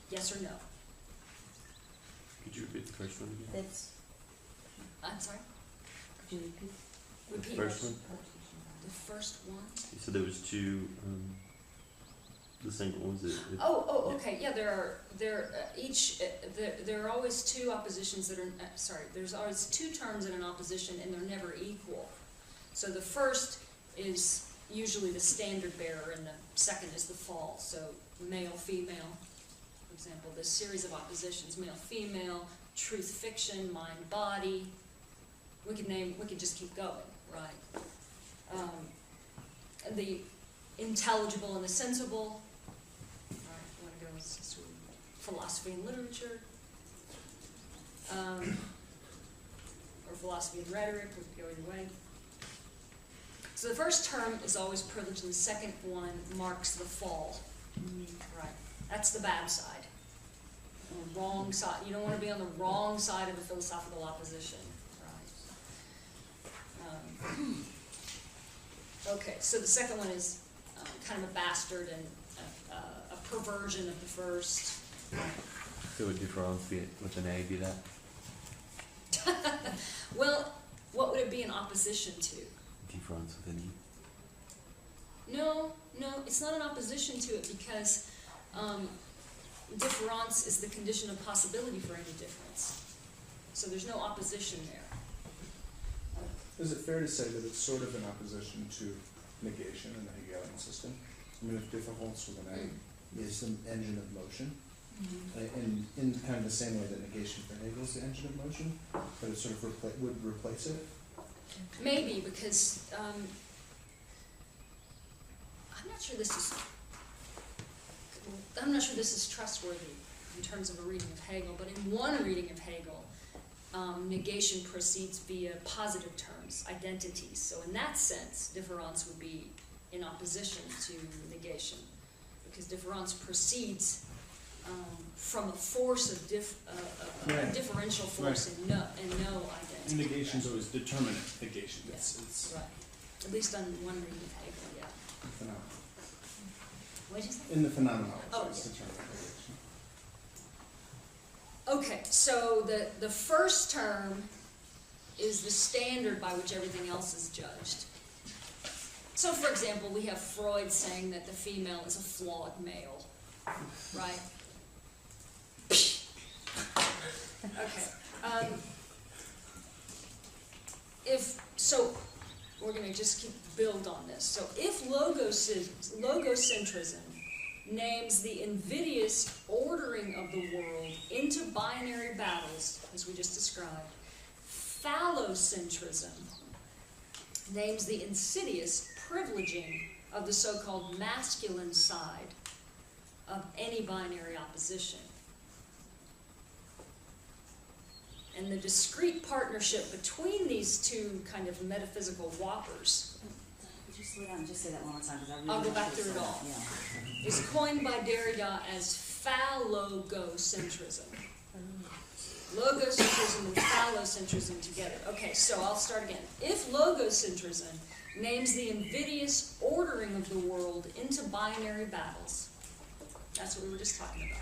[SPEAKER 1] Yes or no?
[SPEAKER 9] Could you repeat the first one again?
[SPEAKER 8] That's,
[SPEAKER 1] I'm sorry?
[SPEAKER 8] could you repeat?
[SPEAKER 1] Repeat.
[SPEAKER 9] The first one?
[SPEAKER 1] The first one?
[SPEAKER 9] You said there was two, the single ones that.
[SPEAKER 1] Okay. Yeah, there are always two oppositions that are. There's always two terms in an opposition, and they're never equal. So the first is usually the standard bearer, and the second is the fall. So male, female, for example, this series of oppositions: male, female, truth, fiction, mind, body. We could just keep going, right? The intelligible and the sensible. Want to go to philosophy and literature, or philosophy and rhetoric, we could go either way. So the first term is always privileged, and the second one marks the fall, right? That's the bad side, on the wrong side. You don't want to be on the wrong side of the philosophical opposition, right? Okay, so the second one is kind of a bastard and a perversion of the first.
[SPEAKER 9] So would difference be with an A be that?
[SPEAKER 1] Well, what would it be in opposition to?
[SPEAKER 9] Difference with an E.
[SPEAKER 1] No, it's not an opposition to it, because difference is the condition of possibility for any difference. So there's no opposition there.
[SPEAKER 5] Is it fair to say that it's sort of in opposition to negation in the Hegelian system? I mean, if difference with an A is the engine of motion, In kind of the same way that negation for Hegel is the engine of motion, but it sort of would replace it.
[SPEAKER 1] Maybe, because I'm not sure this is trustworthy in terms of a reading of Hegel, but in one reading of Hegel, negation proceeds via positive terms, identities. So in that sense, difference would be in opposition to negation, because difference proceeds from a force of a differential force and no identity.
[SPEAKER 9] Negation's always determinate negation.
[SPEAKER 1] Yes.
[SPEAKER 9] It's
[SPEAKER 1] Right. At least on one reading of Hegel, yeah.
[SPEAKER 5] Phenomenal.
[SPEAKER 1] What did you say?
[SPEAKER 5] In the phenomenology,
[SPEAKER 1] Oh,
[SPEAKER 5] it's
[SPEAKER 1] yeah.
[SPEAKER 5] determinate negation.
[SPEAKER 1] Okay, so the first term is the standard by which everything else is judged. So, for example, we have Freud saying that the female is a flawed male, right? Okay. We're going to just keep build on this. So, if logocentrism names the invidious ordering of the world into binary battles, as we just described, phallocentrism names the insidious privileging of the so-called masculine side of any binary opposition. And the discrete partnership between these two kind of metaphysical whoppers
[SPEAKER 4] Could you slow down and just say that one more time? 'Cause I really
[SPEAKER 1] I'll go
[SPEAKER 4] want
[SPEAKER 1] back
[SPEAKER 4] you to
[SPEAKER 1] through it
[SPEAKER 4] slow
[SPEAKER 1] all.
[SPEAKER 4] down. Yeah.
[SPEAKER 1] is coined by Derrida as phallogocentrism. Logocentrism and phallocentrism together. Okay, so I'll start again. If logocentrism names the invidious ordering of the world into binary battles, that's what we were just talking about.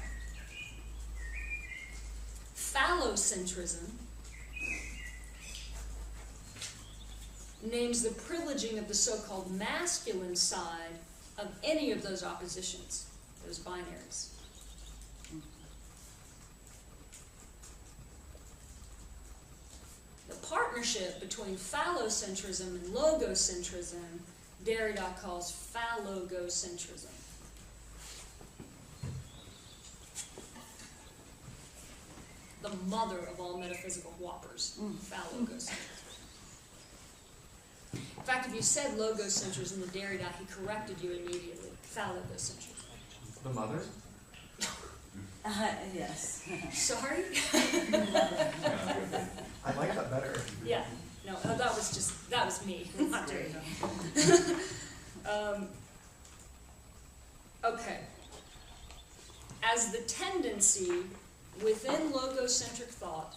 [SPEAKER 1] Phallocentrism names the privileging of the so-called masculine side of any of those oppositions, those binaries. The partnership between phallocentrism and logocentrism, Derrida calls phallogocentrism. The mother of all metaphysical whoppers, phallogocentrism. In fact, if you said logocentrism to Derrida, he corrected you immediately. Phallogocentrism.
[SPEAKER 7] The mother?
[SPEAKER 4] Yes.
[SPEAKER 1] Sorry?
[SPEAKER 7] I like that better.
[SPEAKER 1] Yeah. No, that was me, not Derrida. Okay. As the tendency within logocentric thought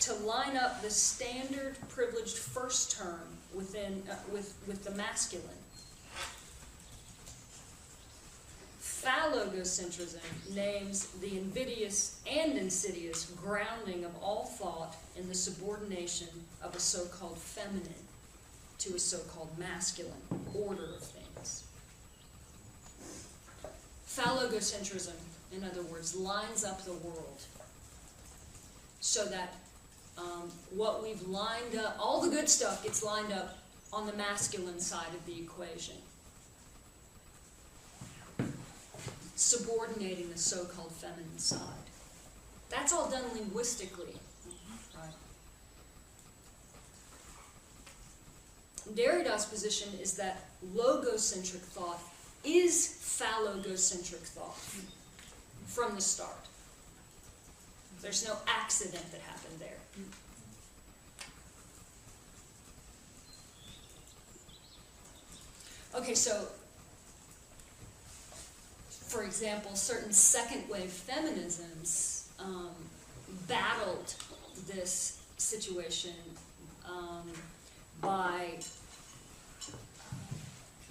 [SPEAKER 1] to line up the standard privileged first term within with the masculine, phallogocentrism names the invidious and insidious grounding of all thought in the subordination of a so-called feminine to a so-called masculine order of things. Phallogocentrism, in other words, lines up the world so that what we've lined up, all the good stuff gets lined up on the masculine side of the equation, subordinating the so-called feminine side. That's all done linguistically, right? Derrida's position is that logocentric thought is phallogocentric thought from the start. There's no accident that happened there. Okay, so, for example, certain second wave feminisms battled this situation by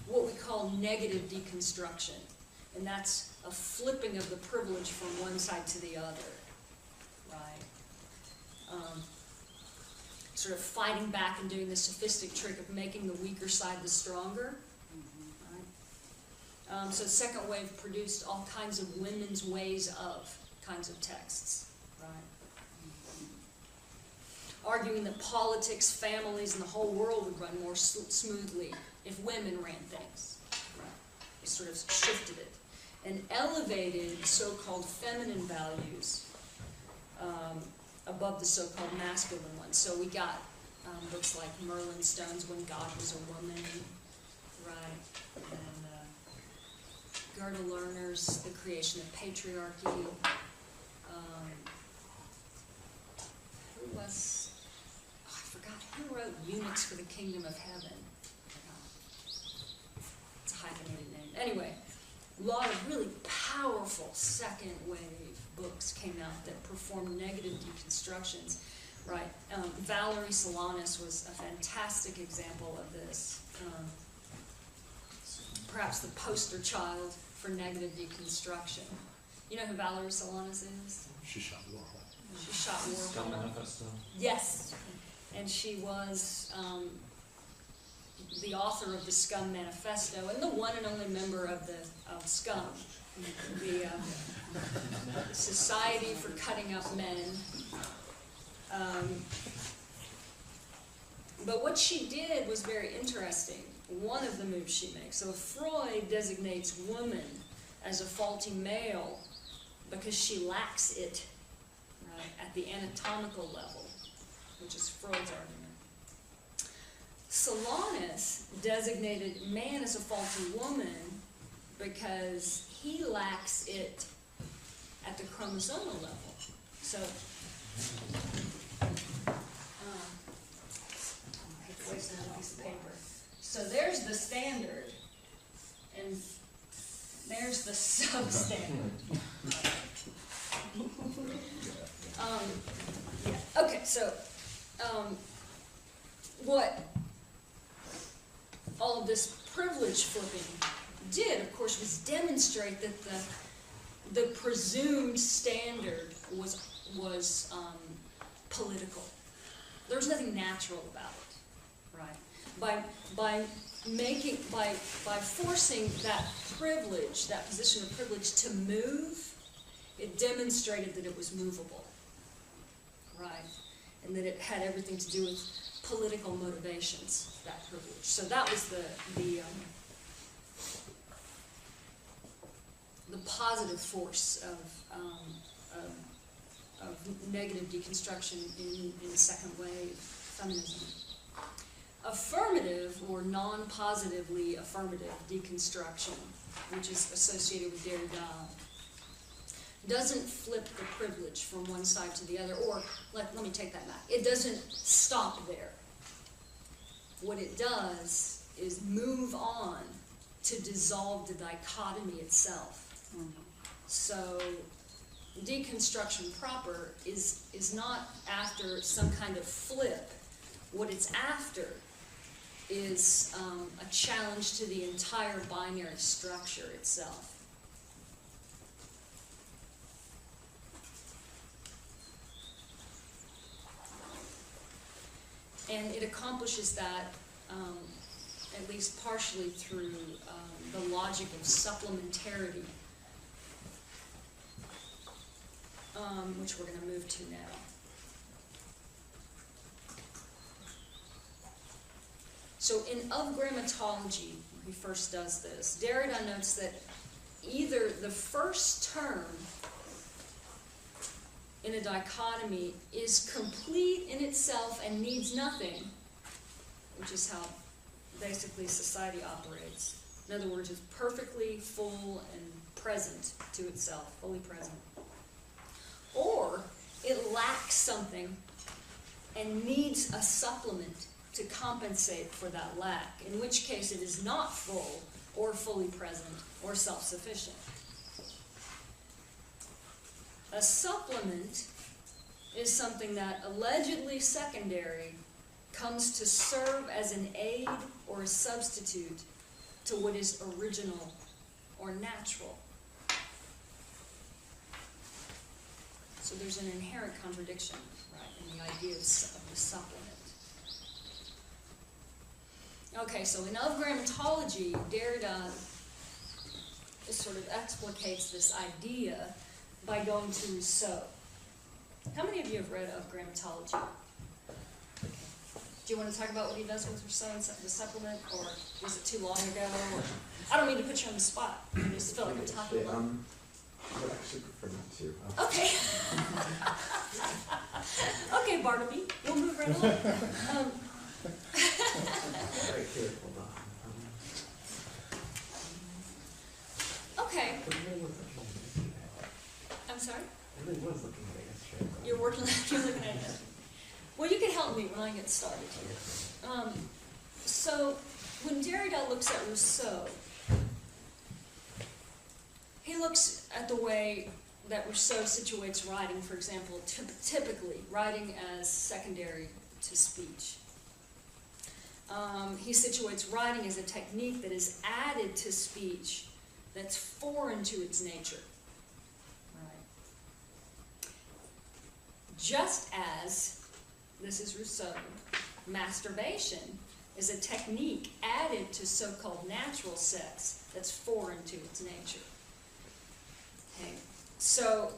[SPEAKER 1] what we call negative deconstruction. And that's a flipping of the privilege from one side to the other, right? Sort of fighting back and doing the sophistic trick of making the weaker side the stronger, right? So second wave produced all kinds of women's ways of kinds of texts, right? Arguing that politics, families, and the whole world would run more smoothly if women ran things, right? They sort of shifted it. and elevated so-called feminine values above the so-called masculine ones. So we got books like Merlin Stone's When God Was a Woman, right, and Gerda Lerner's The Creation of Patriarchy. Who was, I forgot, who wrote Eunuchs for the Kingdom of Heaven? It's a hyphenated name. Anyway, a lot of really powerful second wave books came out that performed negative deconstructions, right? Valerie Solanas was a fantastic example of this. Perhaps the poster child for negative deconstruction. You know who Valerie Solanas is?
[SPEAKER 6] She shot Warhol.
[SPEAKER 1] She shot Warhol.
[SPEAKER 7] Scum Manifesto.
[SPEAKER 1] Yes, and she was the author of the Scum Manifesto and the one and only member of Scum, the Society for Cutting Up Men. But what she did was very interesting. One of the moves she makes. So Freud designates woman as a faulty male because she lacks it, right, at the anatomical level, which is Freud's argument. Solanas designated man as a faulty woman because he lacks it at the chromosomal level. So, I hate to waste another piece of paper. So there's the standard, and there's the substandard. Yeah. Okay, so what all of this privilege flipping did, of course, was demonstrate that the presumed standard was political. There was nothing natural about it, right? By forcing that privilege, that position of privilege to move, it demonstrated that it was movable, right? And that it had everything to do with political motivations, that privilege. So that was the positive force of negative deconstruction in the second wave feminism. Affirmative or non-positively affirmative deconstruction, which is associated with Derrida, doesn't flip the privilege from one side to the other, or let me take that back. It doesn't stop there. What it does is move on to dissolve the dichotomy itself. So deconstruction proper is not after some kind of flip. What it's after is a challenge to the entire binary structure itself. And it accomplishes that, at least partially, through the logic of supplementarity, which we're going to move to now. So in Of Grammatology, he first does this, Derrida notes that either the first term in a dichotomy is complete in itself and needs nothing, which is how basically society operates. In other words, it's perfectly full and present to itself, fully present. Or it lacks something and needs a supplement to compensate for that lack, in which case it is not full or fully present or self-sufficient. A supplement is something that, allegedly secondary, comes to serve as an aid or a substitute to what is original or natural. So there's an inherent contradiction, right, in the idea of the supplement. Okay, so in Of Grammatology, Derrida sort of explicates this idea by going to Rousseau. How many of you have read Of Grammatology? Do you want to talk about what he does with Rousseau in the supplement, or was it too long ago? Or, I don't mean to put you on the spot. I just feel like I'm talking about.
[SPEAKER 7] I would actually prefer not to.
[SPEAKER 1] Okay. Okay, Barnaby, we'll move right along.
[SPEAKER 7] Right here, hold on.
[SPEAKER 1] Okay,
[SPEAKER 7] I really was looking at it yesterday.
[SPEAKER 1] I'm sorry?
[SPEAKER 7] I really was looking at it yesterday.
[SPEAKER 1] You're looking at it. Well, you can help me when I get started here. So, when Derrida looks at Rousseau, he looks at the way that Rousseau situates writing, for example, typically writing as secondary to speech. He situates writing as a technique that is added to speech that's foreign to its nature. Right. Just as, this is Rousseau, masturbation is a technique added to so-called natural sex that's foreign to its nature. Okay. So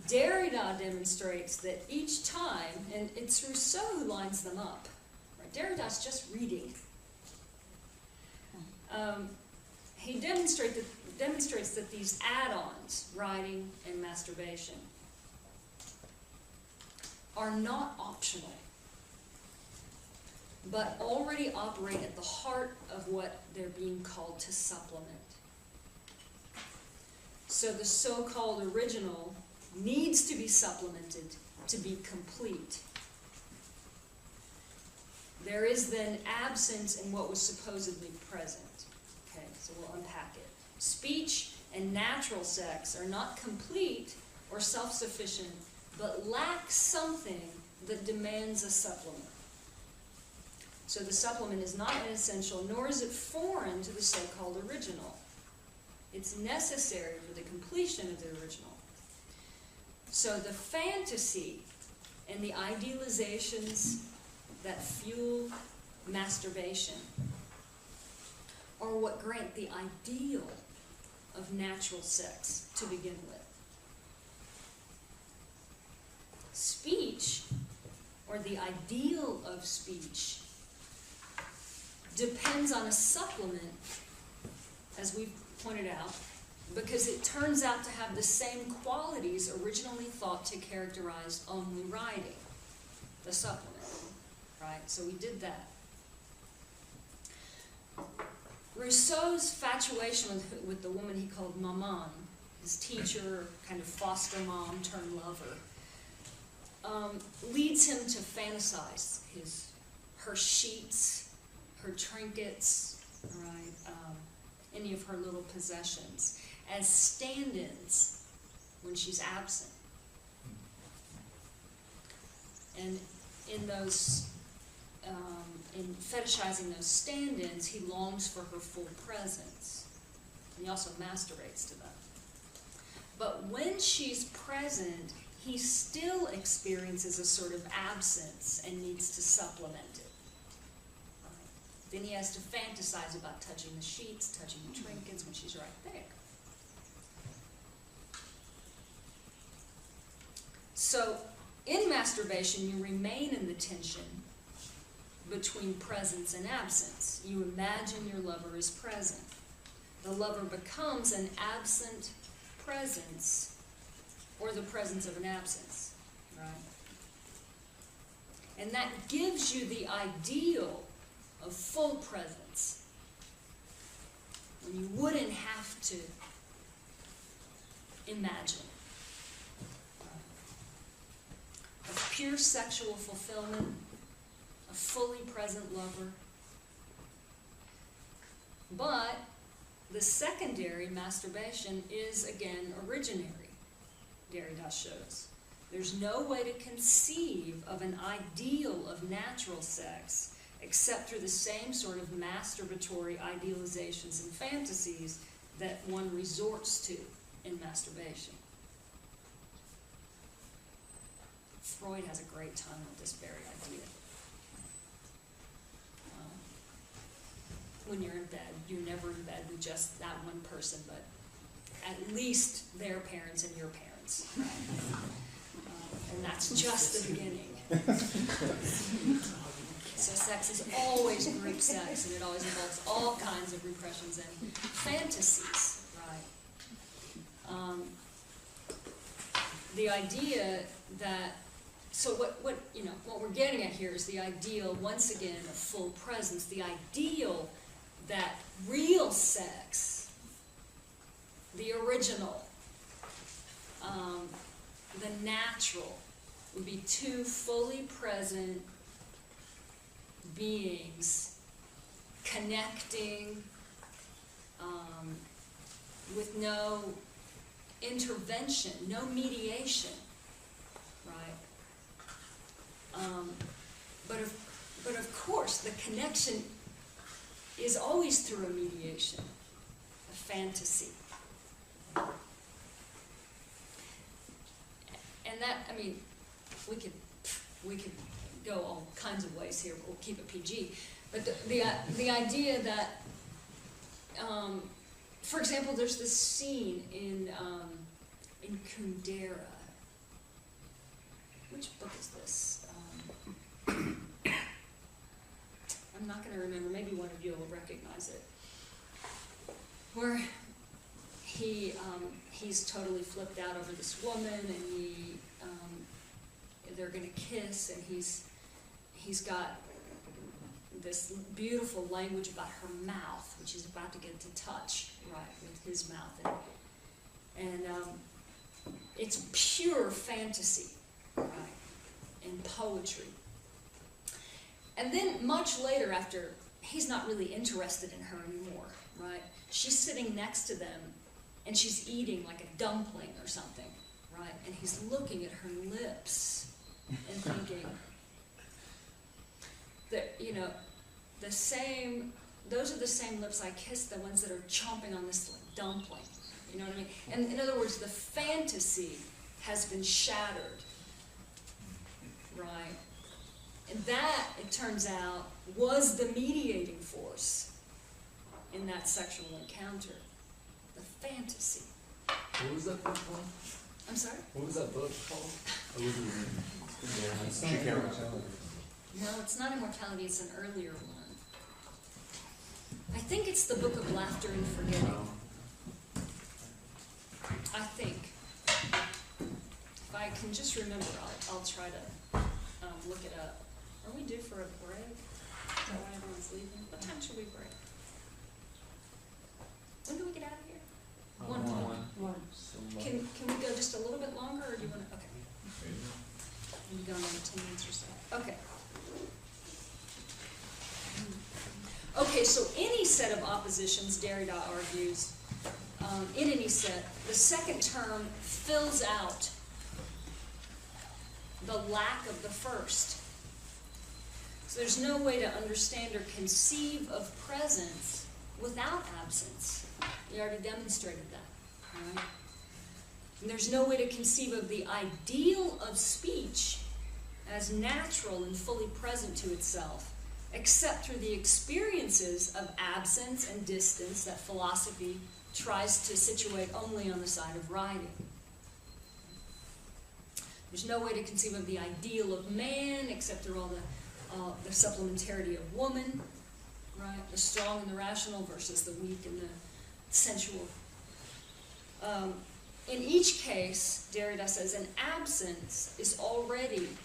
[SPEAKER 1] Derrida demonstrates that each time, and it's Rousseau who lines them up. Right? Derrida's just reading. He demonstrates that these add-ons, writing and masturbation, are not optional, but already operate at the heart of what they're being called to supplement. So the so-called original needs to be supplemented to be complete. There is then absence in what was supposedly present. Okay, so we'll unpack it. Speech and natural sex are not complete or self-sufficient, but lack something that demands a supplement. So the supplement is not inessential, nor is it foreign to the so-called original. It's necessary for the completion of the original. So the fantasy and the idealizations that fuel masturbation are what grant the ideal of natural sex to begin with. Speech, or the ideal of speech, depends on a supplement, as we've pointed out, because it turns out to have the same qualities originally thought to characterize only writing, the supplement, right? So we did that. Rousseau's infatuation with the woman he called maman, his teacher, kind of foster mom turned lover, leads him to fantasize her sheets, her trinkets, right, any of her little possessions, as stand-ins when she's absent. And in those, in fetishizing those stand-ins, he longs for her full presence. And he also masturbates to them. But when she's present, he still experiences a sort of absence and needs to supplement it. Then he has to fantasize about touching the sheets, touching the trinkets when she's right there. So, in masturbation, you remain in the tension between presence and absence. You imagine your lover is present. The lover becomes an absent presence, or the presence of an absence, right? And that gives you the ideal of full presence, when you wouldn't have to imagine. Of pure sexual fulfillment, a fully present lover. But the secondary masturbation is again originary, Derrida shows. There's no way to conceive of an ideal of natural sex except through the same sort of masturbatory idealizations and fantasies that one resorts to in masturbation. Freud has a great time with this very idea. When you're in bed, you're never in bed with just that one person, but at least their parents and your parents. Right? And that's just the beginning. So sex is always group sex, and it always involves all kinds of repressions and fantasies, right? The idea that, so what we're getting at here is the ideal, once again, of full presence, the ideal that real sex, the original, the natural, would be two fully present beings connecting with no intervention, no mediation, right? But of course, the connection is always through a mediation, a fantasy. And that, I mean, we could go all kinds of ways here, but we'll keep it PG. But the idea that, for example, there's this scene in Kundera. Which book is this? I'm not going to remember. Maybe one of you will recognize it. Where he's totally flipped out over this woman, and they're going to kiss, and he's got this beautiful language about her mouth, which he's about to get to touch, right, with his mouth, and it's pure fantasy, right, and poetry. And then much later, after he's not really interested in her anymore, right, she's sitting next to them, and she's eating like a dumpling or something, right, and he's looking at her lips and thinking that, those are the same lips I kissed, the ones that are chomping on this dumpling. You know what I mean? And in other words, the fantasy has been shattered, right? And that, it turns out, was the mediating force in that sexual encounter. The fantasy.
[SPEAKER 3] What was that book called?
[SPEAKER 1] I'm sorry?
[SPEAKER 3] What was that book called?
[SPEAKER 5] It's not immortality.
[SPEAKER 1] No, it's not Immortality, it's an earlier one. I think it's the Book of Laughter and Forgetting. I think. If I can just remember, I'll try to look it up. Are we due for a break? Is that why everyone's leaving? What time should we break? When do we get out of here? 1:00. Can we go just a little bit longer, or do you want to? Okay. Can we go another 10 minutes or so? Okay. Okay, so any set of oppositions, Derrida argues, in any set, the second term fills out the lack of the first. So there's no way to understand or conceive of presence without absence. We already demonstrated that, right? And there's no way to conceive of the ideal of speech as natural and fully present to itself, except through the experiences of absence and distance that philosophy tries to situate only on the side of writing. There's no way to conceive of the ideal of man except through all the supplementarity of woman, right? The strong and the rational versus the weak and the sensual. In each case, Derrida says, an absence is already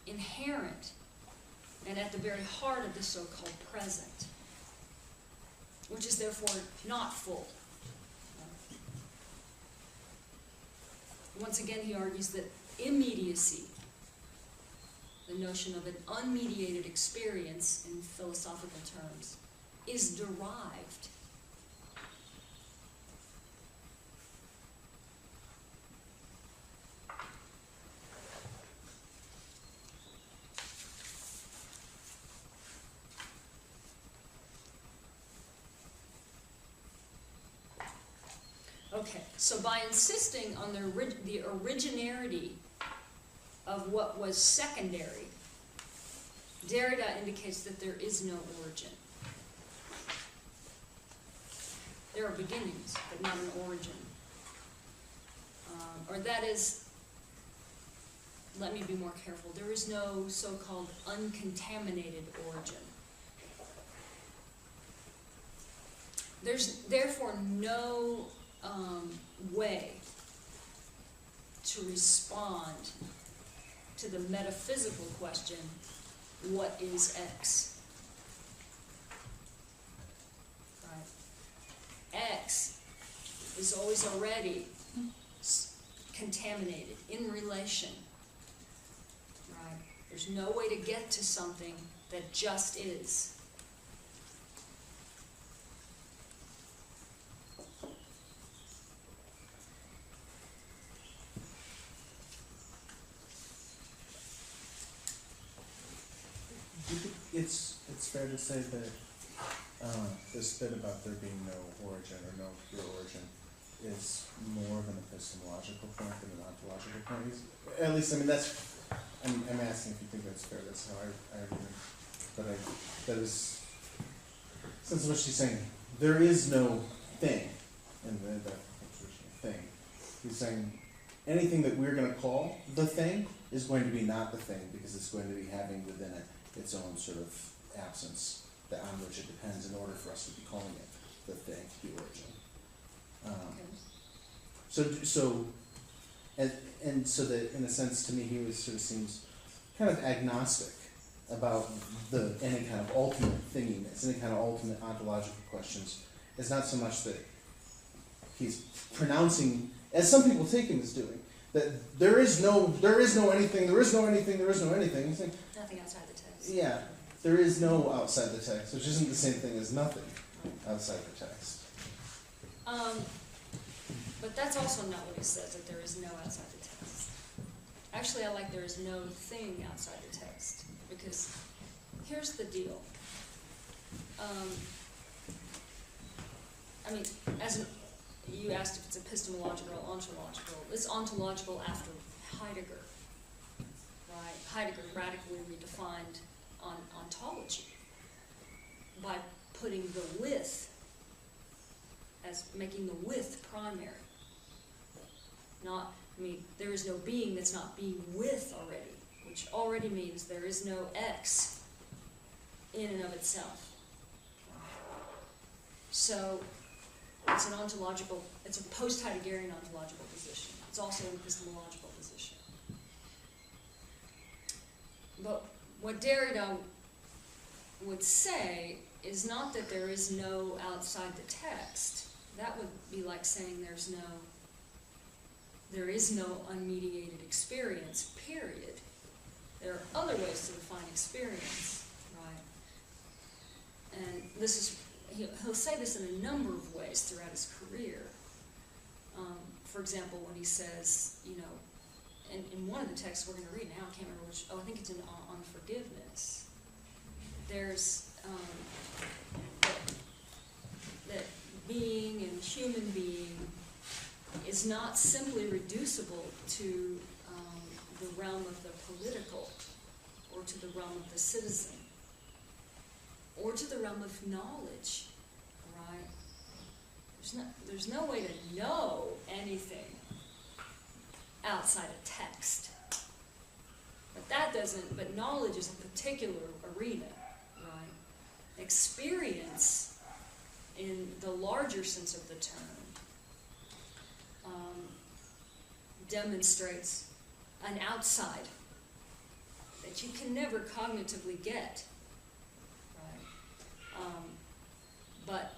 [SPEAKER 1] inherent and at the very heart of the so-called present, which is therefore not full. Once again, he argues that immediacy, the notion of an unmediated experience in philosophical terms, is derived. Okay, so by insisting on the originarity of what was secondary, Derrida indicates that there is no origin. There are beginnings, but not an origin. Or that is, let me be more careful. There is no so-called uncontaminated origin. There's therefore no way to respond to the metaphysical question, what is X? Right? X is always already contaminated, in relation. Right? There's no way to get to something that just is.
[SPEAKER 5] Do you think it's fair to say that this bit about there being no origin or no pure origin is more of an epistemological point than an ontological point? At least, I mean, that's, I'm asking if you think that's fair. That's how I read it. But that is, since what she's saying, there is no thing in the definition of thing. He's saying anything that we're going to call the thing is going to be not the thing because it's going to be having within it its own sort of absence that on which it depends in order for us to be calling it the thing, the origin. So that in a sense to me he was sort of seems kind of agnostic about any kind of ultimate thinginess, any kind of ultimate ontological questions. It's not so much that he's pronouncing, as some people take him as doing, that there is no anything. He's saying,
[SPEAKER 1] Nothing outside the text.
[SPEAKER 5] yeah, there is no outside the text, which isn't the same thing as nothing outside the text.
[SPEAKER 1] But that's also not what he says, that there is no outside the text. Actually, I like there is no thing outside the text, because here's the deal. I mean, you asked if it's epistemological or ontological. It's ontological after Heidegger, right? Heidegger radically redefined ontology by putting the with as making the with primary. There is no being that's not being with already, which already means there is no X in and of itself. So it's it's a post-Heideggerian ontological position. It's also an epistemological position. But what Derrida would say is not that there is no outside the text. That would be like saying there is no unmediated experience, period. There are other ways to define experience, right? And he'll say this in a number of ways throughout his career. For example, when he says, in one of the texts we're going to read now, I can't remember which, I think it's on forgiveness. There's that being and human being is not simply reducible to the realm of the political or to the realm of the citizen or to the realm of knowledge, right? There's no way to know anything outside a text. But knowledge is a particular arena, right? Experience, in the larger sense of the term, demonstrates an outside that you can never cognitively get, right? But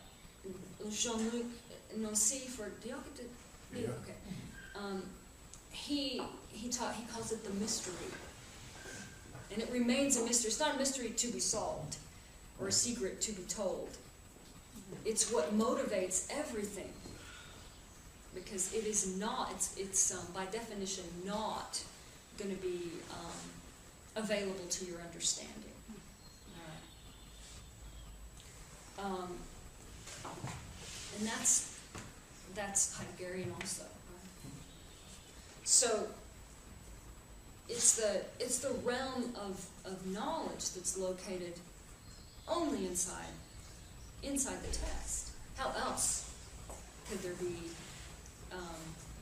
[SPEAKER 1] Jean-Luc Nancy, do y'all get to?
[SPEAKER 6] Yeah.
[SPEAKER 1] Okay. He calls it the mystery, and it remains a mystery. It's not a mystery to be solved or a secret to be told. It's what motivates everything, because it is not. It's by definition not going to be available to your understanding. All right. And that's Heideggerian also. Right? So it's the realm of knowledge that's located only inside the text. How else could there be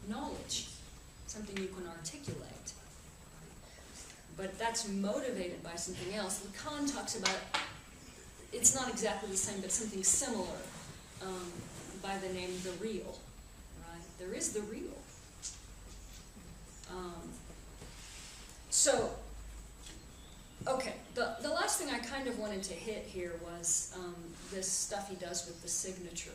[SPEAKER 1] knowledge, something you can articulate? but that's motivated by something else. Lacan talks about, it's not exactly the same, but something similar, by the name the real, right? There is the real. So, okay, the last thing I kind of wanted to hit here was this stuff he does with the signature.